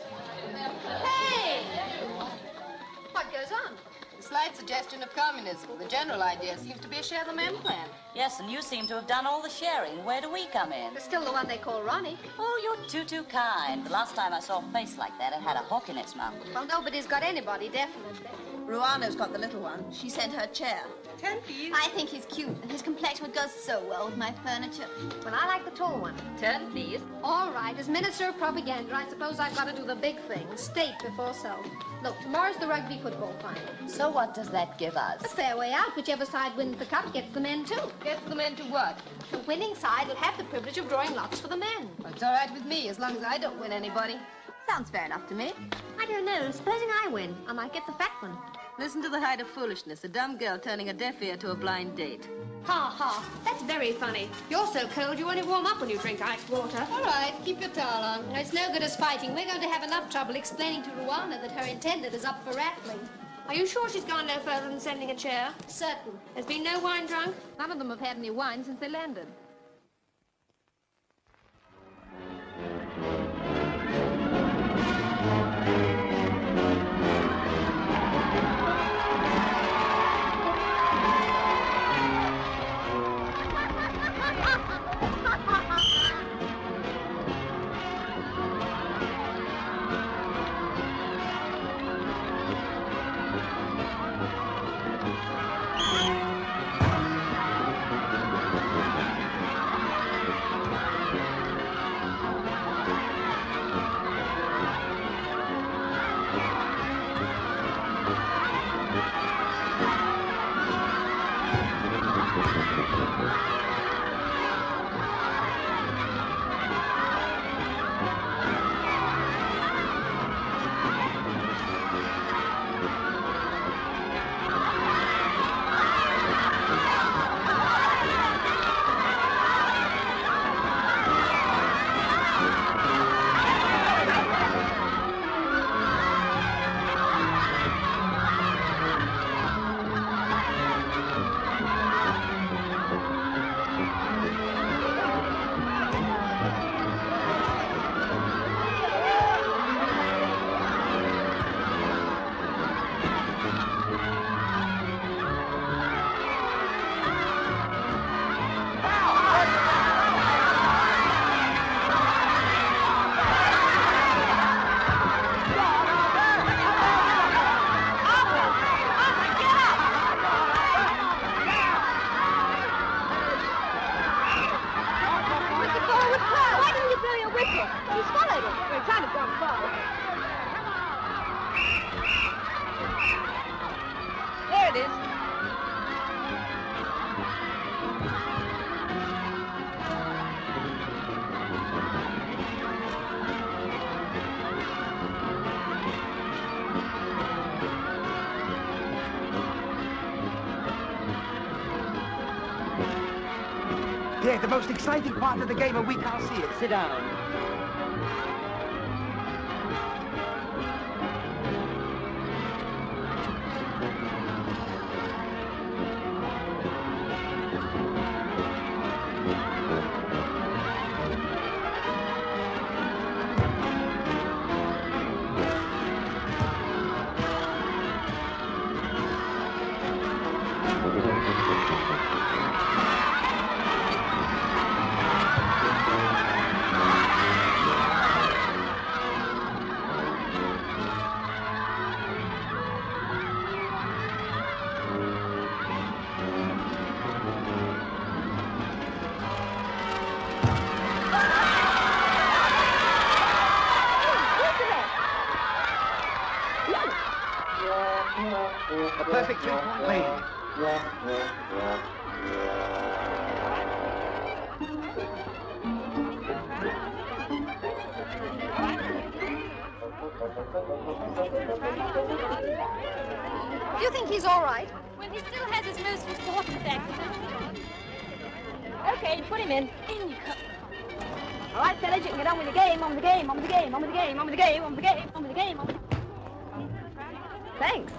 Hey! What goes on? A slight suggestion of communism. The general idea seems to be a share the men plan. Yes, and you seem to have done all the sharing. Where do we come in? There's still the one they call Ronnie. Oh, you're too kind. The last time I saw a face like that, it had a hook in its mouth. Well, nobody's got anybody, definitely. Ruano's got the little one. She sent her a chair. 10 please. I think he's cute, and his complexion would go so well with my furniture. Well, I like the tall one. 10, please. All right, as Minister of Propaganda, I suppose I've got to do the big thing. State before self. Look, tomorrow's the rugby football final. So what does that give us? A fair way out. Whichever side wins the cup gets the men, too. Gets the men to what? The winning side will have the privilege of drawing lots for the men. Well, it's all right with me, as long as I don't win anybody. Sounds fair enough to me. I don't know. Supposing I win, I might get the fat one. Listen to the height of foolishness. A dumb girl turning a deaf ear to a blind date. Ha, ha. That's very funny. You're so cold you only warm up when you drink iced water. All right, keep your towel on. It's no good us fighting. We're going to have enough trouble explaining to Ruana that her intended is up for rattling. Are you sure she's gone no further than sending a chair? Certain. There's been no wine drunk? None of them have had any wine since they landed. Yeah, the most exciting part of the game, and we can't see it. Sit down. A perfect three-point lead. Do you think he's all right? Well, he still has his most important accident. Okay, put him in. In you come. All right, fellas, you can get on with the game, on with the game, on with the game, on with the game, on with the game, on with the game, on with the game, on with the game. Thanks.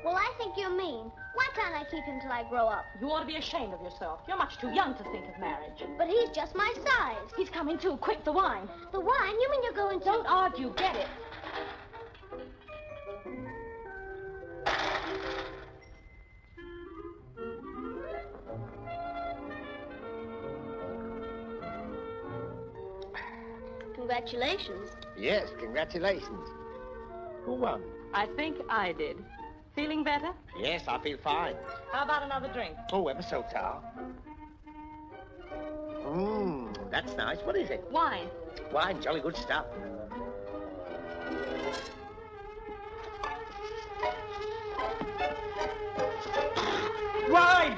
Well, I think you're mean. Why can't I keep him till I grow up? You ought to be ashamed of yourself. You're much too young to think of marriage. But he's just my size. He's coming too. Quick, the wine. The wine? You mean you're going to... Don't argue. Get it. Congratulations. Yes, congratulations. Who won? I think I did. Feeling better? Yes, I feel fine. How about another drink? Oh, ever so tall. That's nice. What is it? Wine. Wine, jolly good stuff. Wine!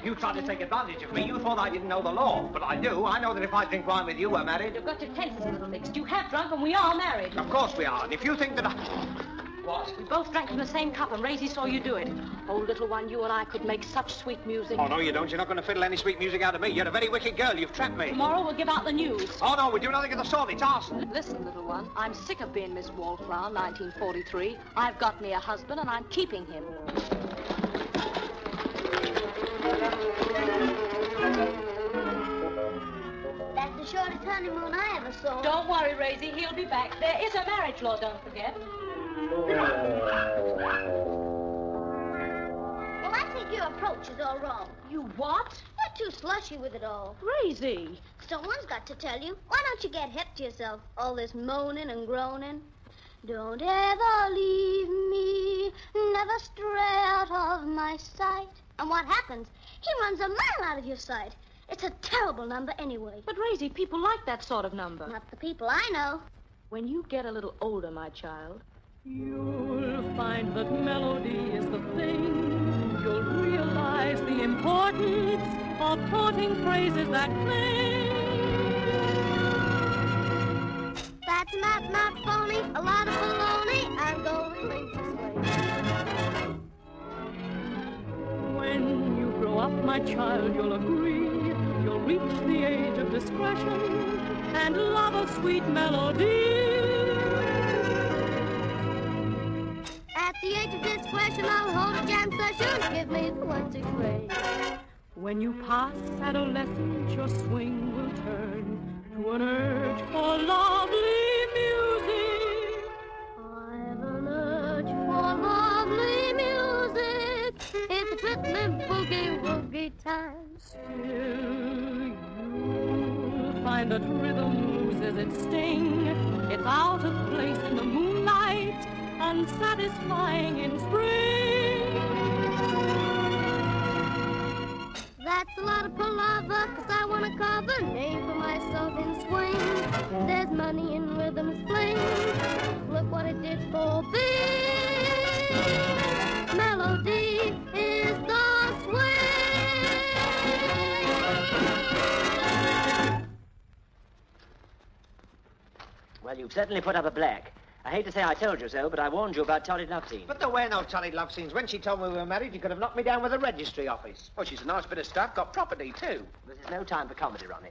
You tried to take advantage of me. You thought I didn't know the law. But I do. I know that if I drink wine with you, we're married. You've got your tenses a little mixed. You have drunk and we are married. Of course we are. And if you think that I... What? We both drank from the same cup and Raisy saw you do it. Oh, little one, you and I could make such sweet music. Oh, no, you don't. You're not going to fiddle any sweet music out of me. You're a very wicked girl. You've trapped me. Tomorrow we'll give out the news. Oh, no, we do nothing of the sort. It's arson. Listen, little one, I'm sick of being Miss Wallflower, 1943. I've got me a husband and I'm keeping him. That's the shortest honeymoon I ever saw. Don't worry, Raisy. He'll be back. There is a marriage law, don't forget. Well, I think your approach is all wrong. You what? You're too slushy with it all. Raisy. Someone's got to tell you. Why don't you get hip to yourself? All this moaning and groaning. Don't ever leave me, never stray out of my sight. And what happens? He runs a mile out of your sight. It's a terrible number anyway. But, Raisy, people like that sort of number. Not the people I know. When you get a little older, my child, you'll find that melody is the thing. You'll realize the importance of quoting phrases that cling. That's not phony, a lot of baloney. I'm going this way. When you grow up, my child, you'll agree. You'll reach the age of discretion and love a sweet melody. At the age of discretion, I'll hold a jam session. Give me the one to grade. When you pass adolescence, your swing will turn to an urge for lovely music. I've an urge for lovely music. It's a rhythm boogie woogie time. Still, you'll find that rhythm loses its sting. It's out of place in the moonlight, unsatisfying in spring. That's a lot of palaver, 'cause I want to carve a name for myself in swing. There's money in rhythm's fling. Look what it did for me. Melody is the swing. Well, you've certainly put up a black. I hate to say I told you so, but I warned you about torrid love scenes. But there were no torrid love scenes. When she told me we were married, you could have knocked me down with a registry office. Well, she's a nice bit of stuff, got property, too. This is no time for comedy, Ronnie.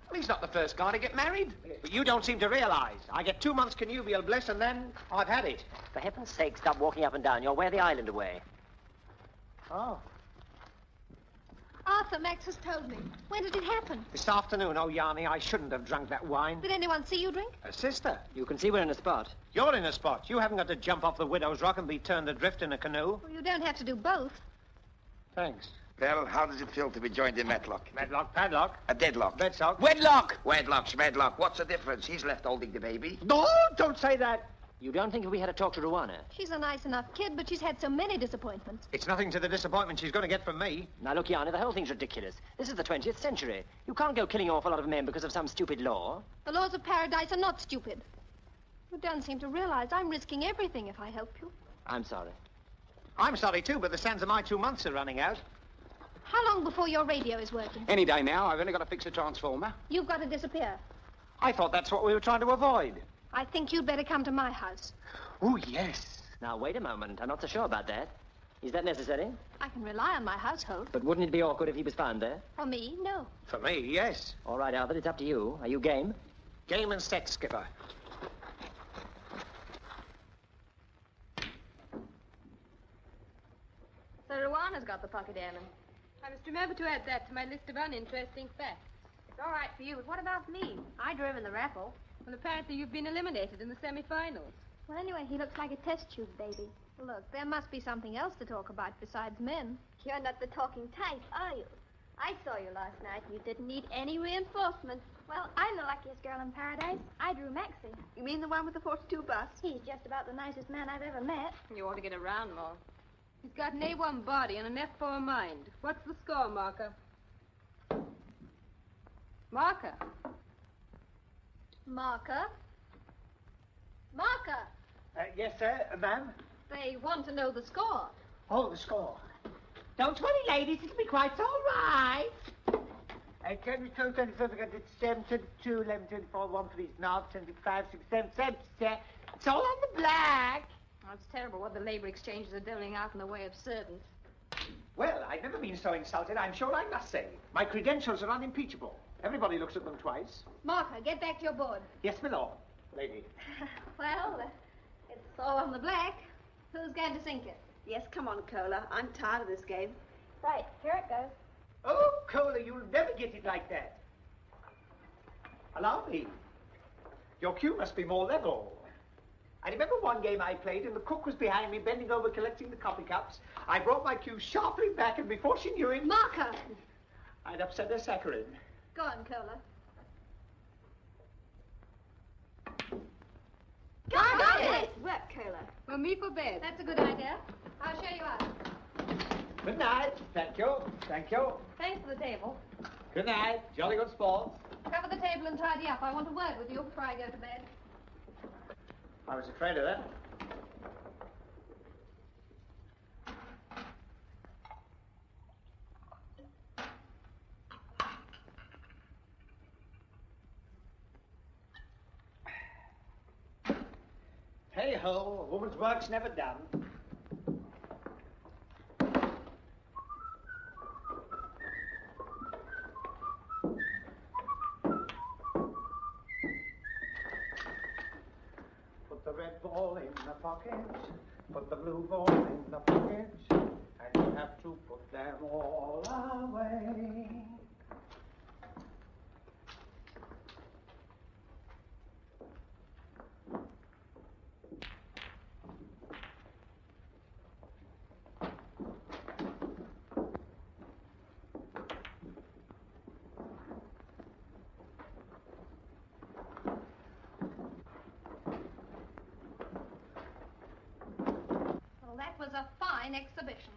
Well, he's not the first guy to get married. But you don't seem to realise. I get 2 months connubial bliss, and then I've had it. For heaven's sake, stop walking up and down. You'll wear the island away. Oh. Arthur, Max has told me. When did it happen? This afternoon. Oh, Yanni, I shouldn't have drunk that wine. Did anyone see you drink? A sister. You can see we're in a spot. You're in a spot. You haven't got to jump off the Widow's Rock and be turned adrift in a canoe. Well, you don't have to do both. Thanks. Well, how does it feel to be joined in wedlock? Medlock, padlock. A deadlock. Bedsock. Wedlock! Wedlock, schmedlock. What's the difference? He's left holding the baby. No, don't say that. You don't think if we had a talk to Ruana? She's a nice enough kid, but she's had so many disappointments. It's nothing to the disappointment she's going to get from me. Now, look, Yanni, the whole thing's ridiculous. This is the 20th century. You can't go killing off a lot of men because of some stupid law. The laws of paradise are not stupid. You don't seem to realize I'm risking everything if I help you. I'm sorry. I'm sorry, too, but the sands of my 2 months are running out. How long before your radio is working? Any day now. I've only got to fix a transformer. You've got to disappear. I thought that's what we were trying to avoid. I think you'd better come to my house. Oh, yes. Now, wait a moment. I'm not so sure about that. Is that necessary? I can rely on my household. But wouldn't it be awkward if he was found there? For me, no. For me, yes. All right, Arthur, it's up to you. Are you game? Game and set, Skipper. So Ruana's got the pocket airman. I must remember to add that to my list of uninteresting facts. It's all right for you, but what about me? I drove in the raffle. Well, apparently you've been eliminated in the semi-finals. Well, anyway, he looks like a test tube baby. Look, there must be something else to talk about besides men. You're not the talking type, are you? I saw you last night. You didn't need any reinforcements. Well, I'm the luckiest girl in paradise. I drew Maxie. You mean the one with the 42 bus? He's just about the nicest man I've ever met. You ought to get around more. He's got an A1 body and an F4 mind. What's the score, Marker? Marker? Marker? Marker! Yes, sir, ma'am? They want to know the score. Oh, the score. Don't worry, ladies. It'll be quite all right. 22, 24, it's 7, 22, 11, 24, 1 for these knobs, 25, 6, 7, 7, 7. It's all on the black. Oh, it's terrible what the labor exchanges are doling out in the way of servants. Well, I've never been so insulted, I'm sure I must say. My credentials are unimpeachable. Everybody looks at them twice. Marker, get back to your board. Yes, my lord, lady. Well, it's all on the black. Who's going to sink it? Yes, come on, Cola. I'm tired of this game. Right, here it goes. Oh, Cola, you'll never get it like that. Allow me. Your cue must be more level. I remember one game I played and the cook was behind me bending over collecting the coffee cups. I brought my cue sharply back and before she knew it... Marker! I'd upset her saccharin. Go on, Cola. Got it! Work, Cola. Well, me for bed. That's a good idea. I'll show you out. Good night. Thank you. Thank you. Thanks for the table. Good night. Jolly good sports. Cover the table and tidy up. I want a word with you before I go to bed. I was afraid of that. Hey-ho, a woman's work's never done. Put the red ball in the pocket, put the blue ball in the pocket, and you have to put them all away. Well, that was a fine exhibition.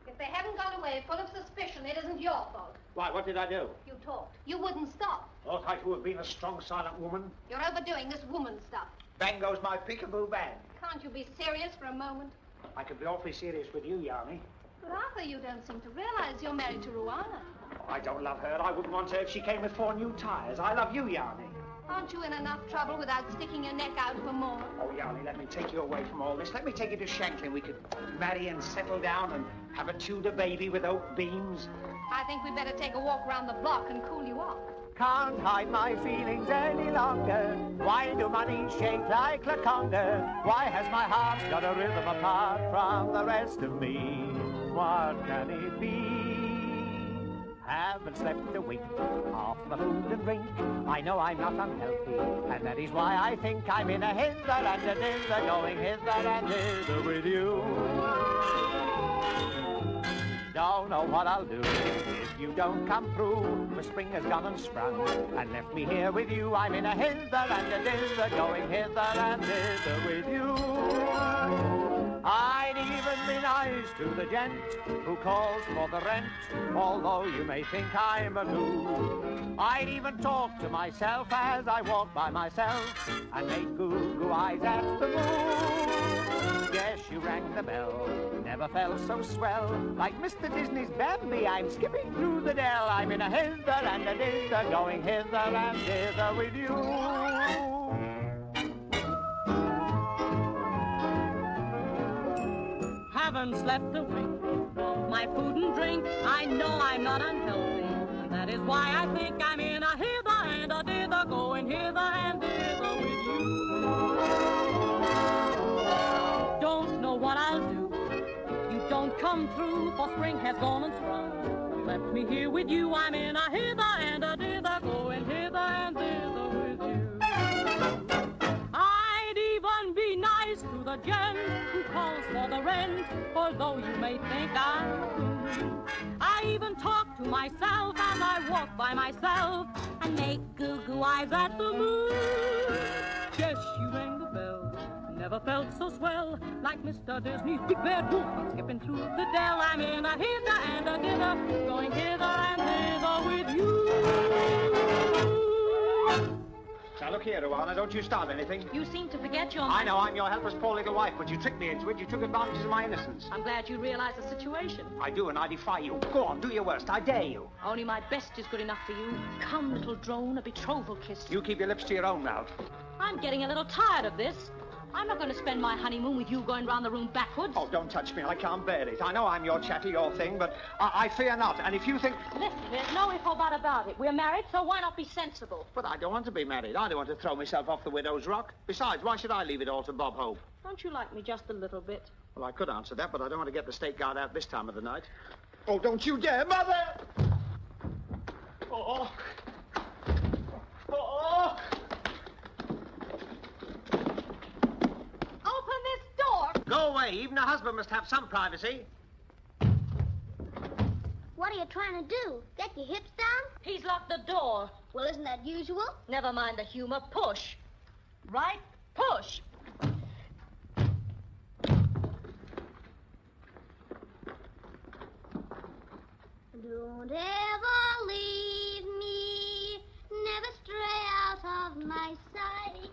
If they haven't gone away full of suspicion, it isn't your fault. Why, what did I do? You talked. You wouldn't stop. Ought I to have been a strong, silent woman? You're overdoing this woman stuff. Bang goes my peekaboo bang. Can't you be serious for a moment? I could be awfully serious with you, Yanni. But Arthur, you don't seem to realize you're married to Ruana. Oh, I don't love her. I wouldn't want her if she came with 4 new tires. I love you, Yanni. Aren't you in enough trouble without sticking your neck out for more? Oh, Yarny, let me take you away from all this. Let me take you to Shanklin. We could marry and settle down and have a Tudor baby with oak beams. I think we'd better take a walk around the block and cool you off. Can't hide my feelings any longer. Why do my knees shake like Laconga? Why has my heart got a rhythm apart from the rest of me? What can it be? Haven't slept a wink, off the food and drink. I know I'm not unhealthy, and that is why I think I'm in a hither and a dither, going hither and thither with you. Don't know what I'll do if you don't come through. The spring has gone and sprung and left me here with you. I'm in a hither and a dither, going hither and thither with you. I'd even be nice to the gent who calls for the rent, although you may think I'm a goo. I'd even talk to myself as I walk by myself and make goo-goo eyes at the moon. Yes, you rang the bell, never felt so swell. Like Mr. Disney's Bambi, I'm skipping through the dell. I'm in a hither and a dither, going hither and thither with you. Haven't slept a wink, off my food and drink. I know I'm not unhealthy, and that is why I think I'm in a hither and a dither, going hither and thither with you. Don't know what I'll do if you don't come through, for spring has gone and sprung and left me here with you. I'm in a hither and a dither, going hither and thither with you. I'd even be nice to the gent who calls for the rent, although you may think I'm a fool. I even talk to myself as I walk by myself and make goo-goo eyes at the moon. Yes, you rang the bell, never felt so swell. Like Mr. Disney's big bad wolf, I'm skipping through the dell. I'm in a hither and a dither, going hither and thither with you. Now, look here, Ruana, don't you start anything. You seem to forget your... I know, I'm your helpless poor little wife, but you tricked me into it. You took advantage of my innocence. I'm glad you realize the situation. I do, and I defy you. Go on, do your worst. I dare you. Only my best is good enough for you. Come, little drone, a betrothal kiss. You keep your lips to your own mouth. I'm getting a little tired of this. I'm not going to spend my honeymoon with you going round the room backwards. Oh, don't touch me. I can't bear it. I know I'm your chatty, your thing, but I fear not. And if you think... Listen, there's no if or but about it. We're married, so why not be sensible? But I don't want to be married. I don't want to throw myself off the widow's rock. Besides, why should I leave it all to Bob Hope? Don't you like me just a little bit? Well, I could answer that, but I don't want to get the state guard out this time of the night. Oh, don't you dare, Mother! Oh. Oh. Open this door! Go away. Even a husband must have some privacy. What are you trying to do? Get your hips down? He's locked the door. Well, isn't that usual? Never mind the humor. Push. Right? Push. Don't ever leave me, never stray out of my sight.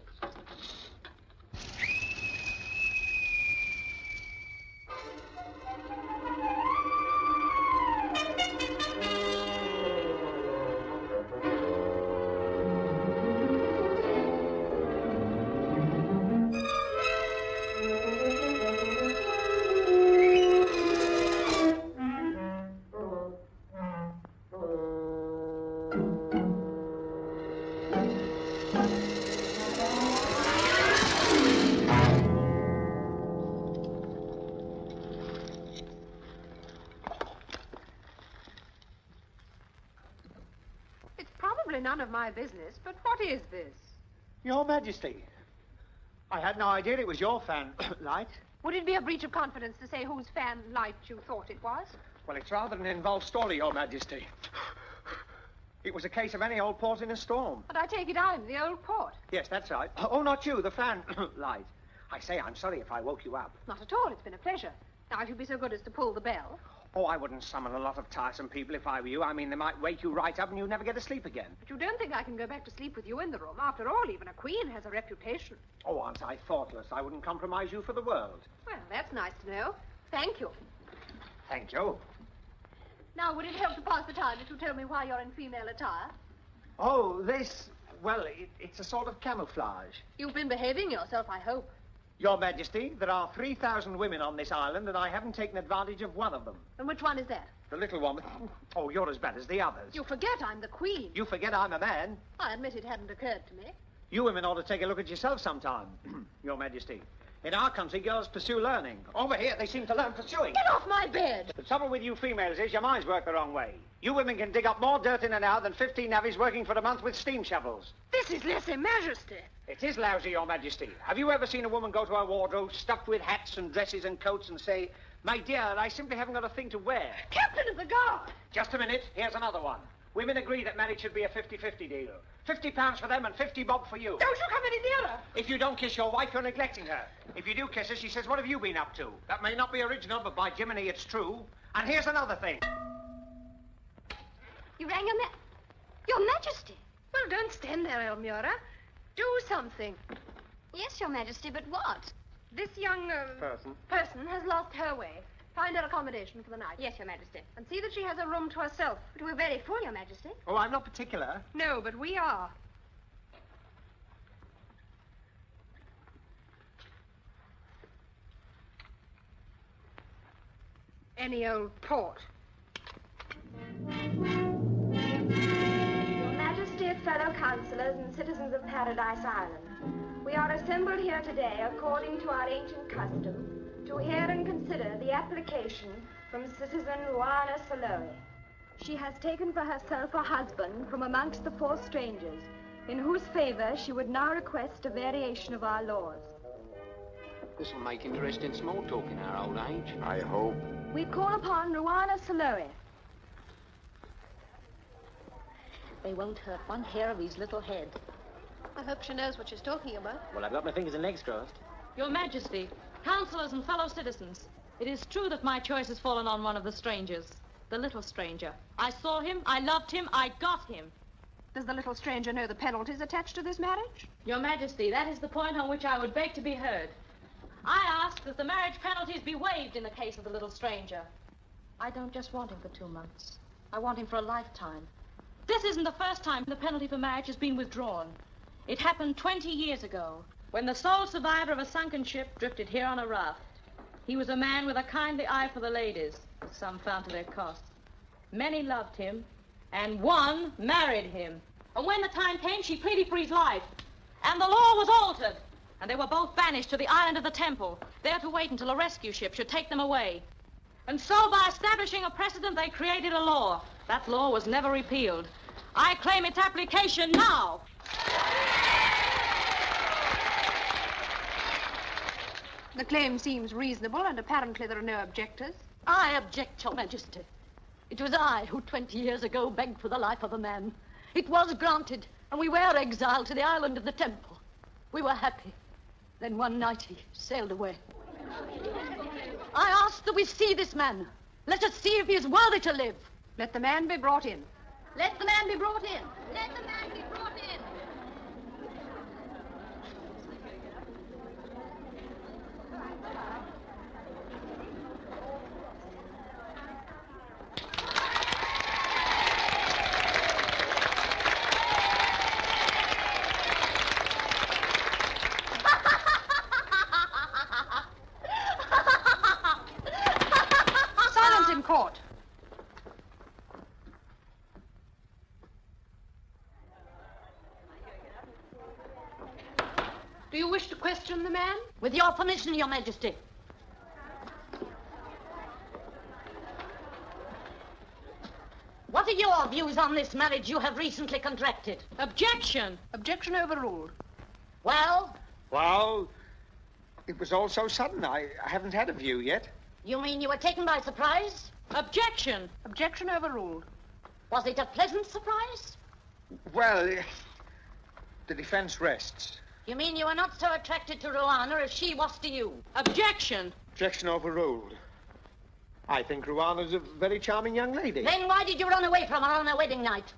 None of my business, but what is this? Your Majesty. I had no idea it was your fan light. Would it be a breach of confidence to say whose fan light you thought it was? Well, it's rather an involved story, Your Majesty. It was a case of any old port in a storm. But I take it I'm the old port. Yes, that's right. Oh, not you, the fan light. I say, I'm sorry if I woke you up. Not at all. It's been a pleasure. Now, if you'd be so good as to pull the bell. Oh, I wouldn't summon a lot of tiresome people if I were you. I mean, they might wake you right up and you'd never get to sleep again. But you don't think I can go back to sleep with you in the room? After all, even a queen has a reputation. Oh, aren't I thoughtless? I wouldn't compromise you for the world. Well, that's nice to know. Thank you. Thank you. Now, would it help to pass the time if you tell me why you're in female attire? Oh, this... Well, it's a sort of camouflage. You've been behaving yourself, I hope. Your Majesty, there are 3,000 women on this island, and I haven't taken advantage of one of them. And which one is that? The little one. Oh, you're as bad as the others. You forget I'm the Queen. You forget I'm a man. I admit it hadn't occurred to me. You women ought to take a look at yourself sometime, Your Majesty. In our country, girls pursue learning. Over here, they seem to learn pursuing. Get off my bed! The trouble with you females is your minds work the wrong way. You women can dig up more dirt in an hour than 15 navvies working for a month with steam shovels. This is lese majesty. It is lousy, Your Majesty. Have you ever seen a woman go to her wardrobe stuffed with hats and dresses and coats and say, "My dear, I simply haven't got a thing to wear"? Captain of the Guard! Just a minute. Here's another one. Women agree that marriage should be a 50-50 deal. £50 for them and 50 bob for you. Don't you come any nearer! If you don't kiss your wife, you're neglecting her. If you do kiss her, she says, "What have you been up to?" That may not be original, but by Jiminy, it's true. And here's another thing. You rang Your Majesty. Well, don't stand there, Elmira. Do something. Yes, Your Majesty, but what? This young, person has lost her way. Find her accommodation for the night. Yes, Your Majesty. And see that she has a room to herself. But we're very full, Your Majesty. Oh, I'm not particular. No, but we are. Any old port. Your Majesty, fellow councillors and citizens of Paradise Island, we are assembled here today according to our ancient custom to hear and consider the application from citizen Ruana Saloe. She has taken for herself a husband from amongst the 4 strangers, in whose favor she would now request a variation of our laws. This'll make interesting small talk in our old age. I hope. We call upon Ruana Saloe. They won't hurt one hair of his little head. I hope she knows what she's talking about. Well, I've got my fingers and legs crossed. Your Majesty, councillors and fellow citizens, it is true that my choice has fallen on one of the strangers, the little stranger. I saw him, I loved him, I got him. Does the little stranger know the penalties attached to this marriage? Your Majesty, that is the point on which I would beg to be heard. I ask that the marriage penalties be waived in the case of the little stranger. I don't just want him for 2 months. I want him for a lifetime. This isn't the first time the penalty for marriage has been withdrawn. It happened 20 years ago, when the sole survivor of a sunken ship drifted here on a raft. He was a man with a kindly eye for the ladies, as some found to their cost. Many loved him, and one married him. And when the time came, she pleaded for his life. And the law was altered, and they were both banished to the island of the Temple, there to wait until a rescue ship should take them away. And so, by establishing a precedent, they created a law. That law was never repealed. I claim its application now. The claim seems reasonable, and apparently there are no objectors. I object, Your Majesty. It was I who 20 years ago begged for the life of a man. It was granted, and we were exiled to the island of the Temple. We were happy. Then one night he sailed away. I ask that we see this man. Let us see if he is worthy to live. Let the man be brought in. Let the man be brought in. Let the man be brought in. Silence in court. Do you wish to question the man? With your permission, Your Majesty. What are your views on this marriage you have recently contracted? Objection! Objection overruled. Well? Well, it was all so sudden. I haven't had a view yet. You mean you were taken by surprise? Objection! Objection overruled. Was it a pleasant surprise? Well, the defense rests. You mean you were not so attracted to Ruana as she was to you? Objection! Objection overruled. I think Ruana's a very charming young lady. Then why did you run away from her on her wedding night?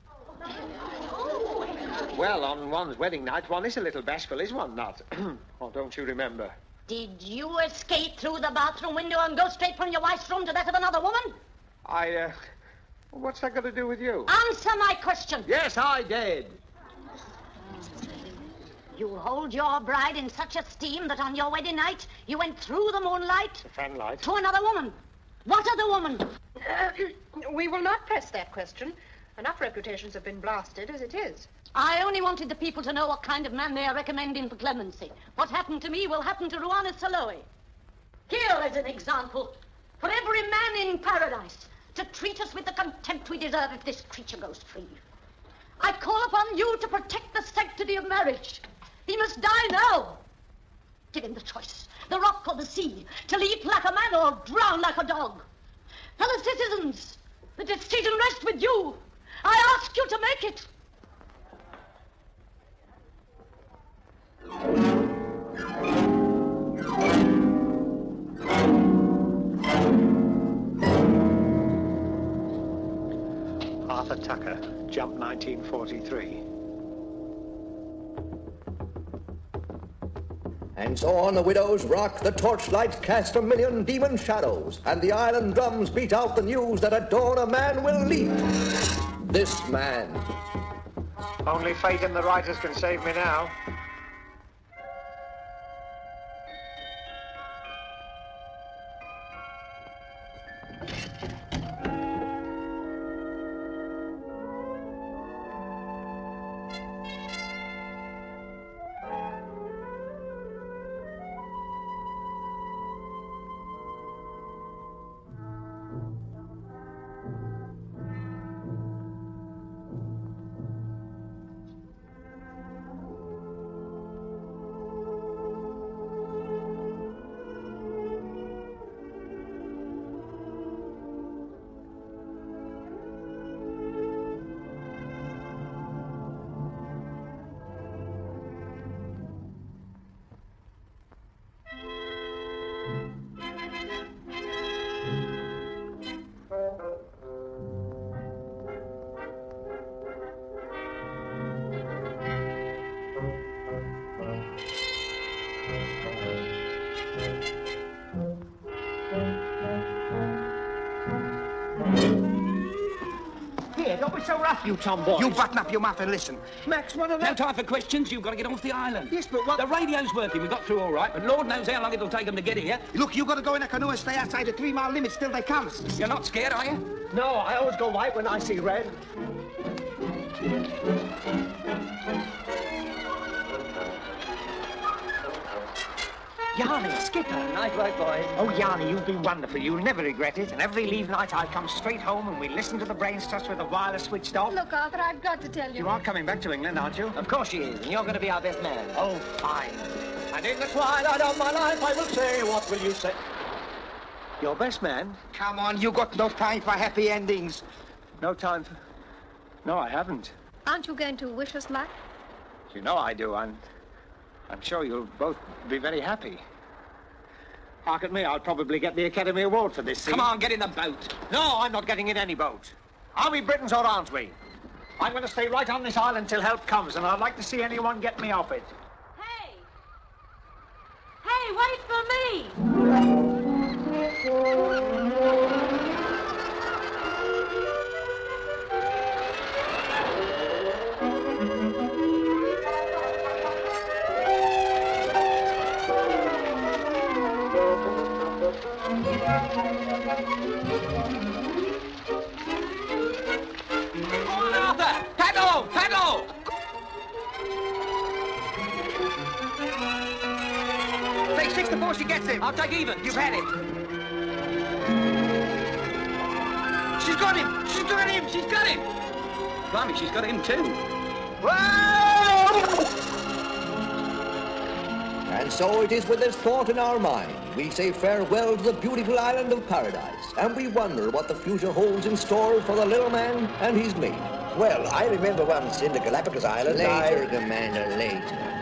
Well, on one's wedding night, one is a little bashful, is one not? Or don't you remember? Did you escape through the bathroom window and go straight from your wife's room to that of another woman? What's that got to do with you? Answer my question. Yes, I did. You hold your bride in such esteem that on your wedding night you went through the moonlight The fanlight. to another woman. What other woman? We will not press that question. Enough reputations have been blasted as it is. I only wanted the people to know what kind of man they are recommending for clemency. What happened to me will happen to Ruana Saloe. Here is an example for every man in paradise to treat us with the contempt we deserve if this creature goes free. I call upon you to protect the sanctity of marriage. He must die now. Give him the choice, the rock or the sea, to leap like a man or drown like a dog. Fellow citizens, the decision rests with you. I ask you to make it. Arthur Tucker, jump 1943. And so on the widow's rock, the torchlights cast a million demon shadows, and the island drums beat out the news that at dawn a man will leap. This man. Only fate and the writers can save me now. Don't be so rough, you tomboy. You button up your mouth and listen. Max, what are No time for questions. You've got to get off the island. Yes, but what... The radio's working. We got through all right, but Lord knows how long it'll take them to get here. Look, you've got to go in a canoe and stay outside the 3-mile limit till they come. You're not scared, are you? No, I always go white when I see red. Yanni, skipper. Nice work, boys. Oh, Yanni, you've been wonderful. You'll never regret it. And every leave night I come straight home and we listen to the brain stuff with the wireless switched off. Look, Arthur, I've got to tell you. You are coming back to England, aren't you? Of course she is, and you're going to be our best man. Oh, fine. And in the twilight of my life, I will say, what will you say? Your best man? Come on, you got no time for happy endings. No time for... No, I haven't. Aren't you going to wish us luck? You know I do. I'm sure you'll both be very happy. Hark at me, I'll probably get the Academy Award for this scene. Come on, get in the boat. No, I'm not getting in any boat. Are we Britons or aren't we? I'm going to stay right on this island till help comes, and I'd like to see anyone get me off it. Hey! Hey, wait for me! Come on, Arthur! Paddle! Paddle! Take 6 before she gets him. I'll take even. You've had it. She's got him! She's got him! She's got him! Blimey, she's got him too. And so it is with this thought in our mind, we say farewell to the beautiful island of paradise, and we wonder what the future holds in store for the little man and his mate. Well, I remember once in the Galapagos Islands, Later, Commander, later.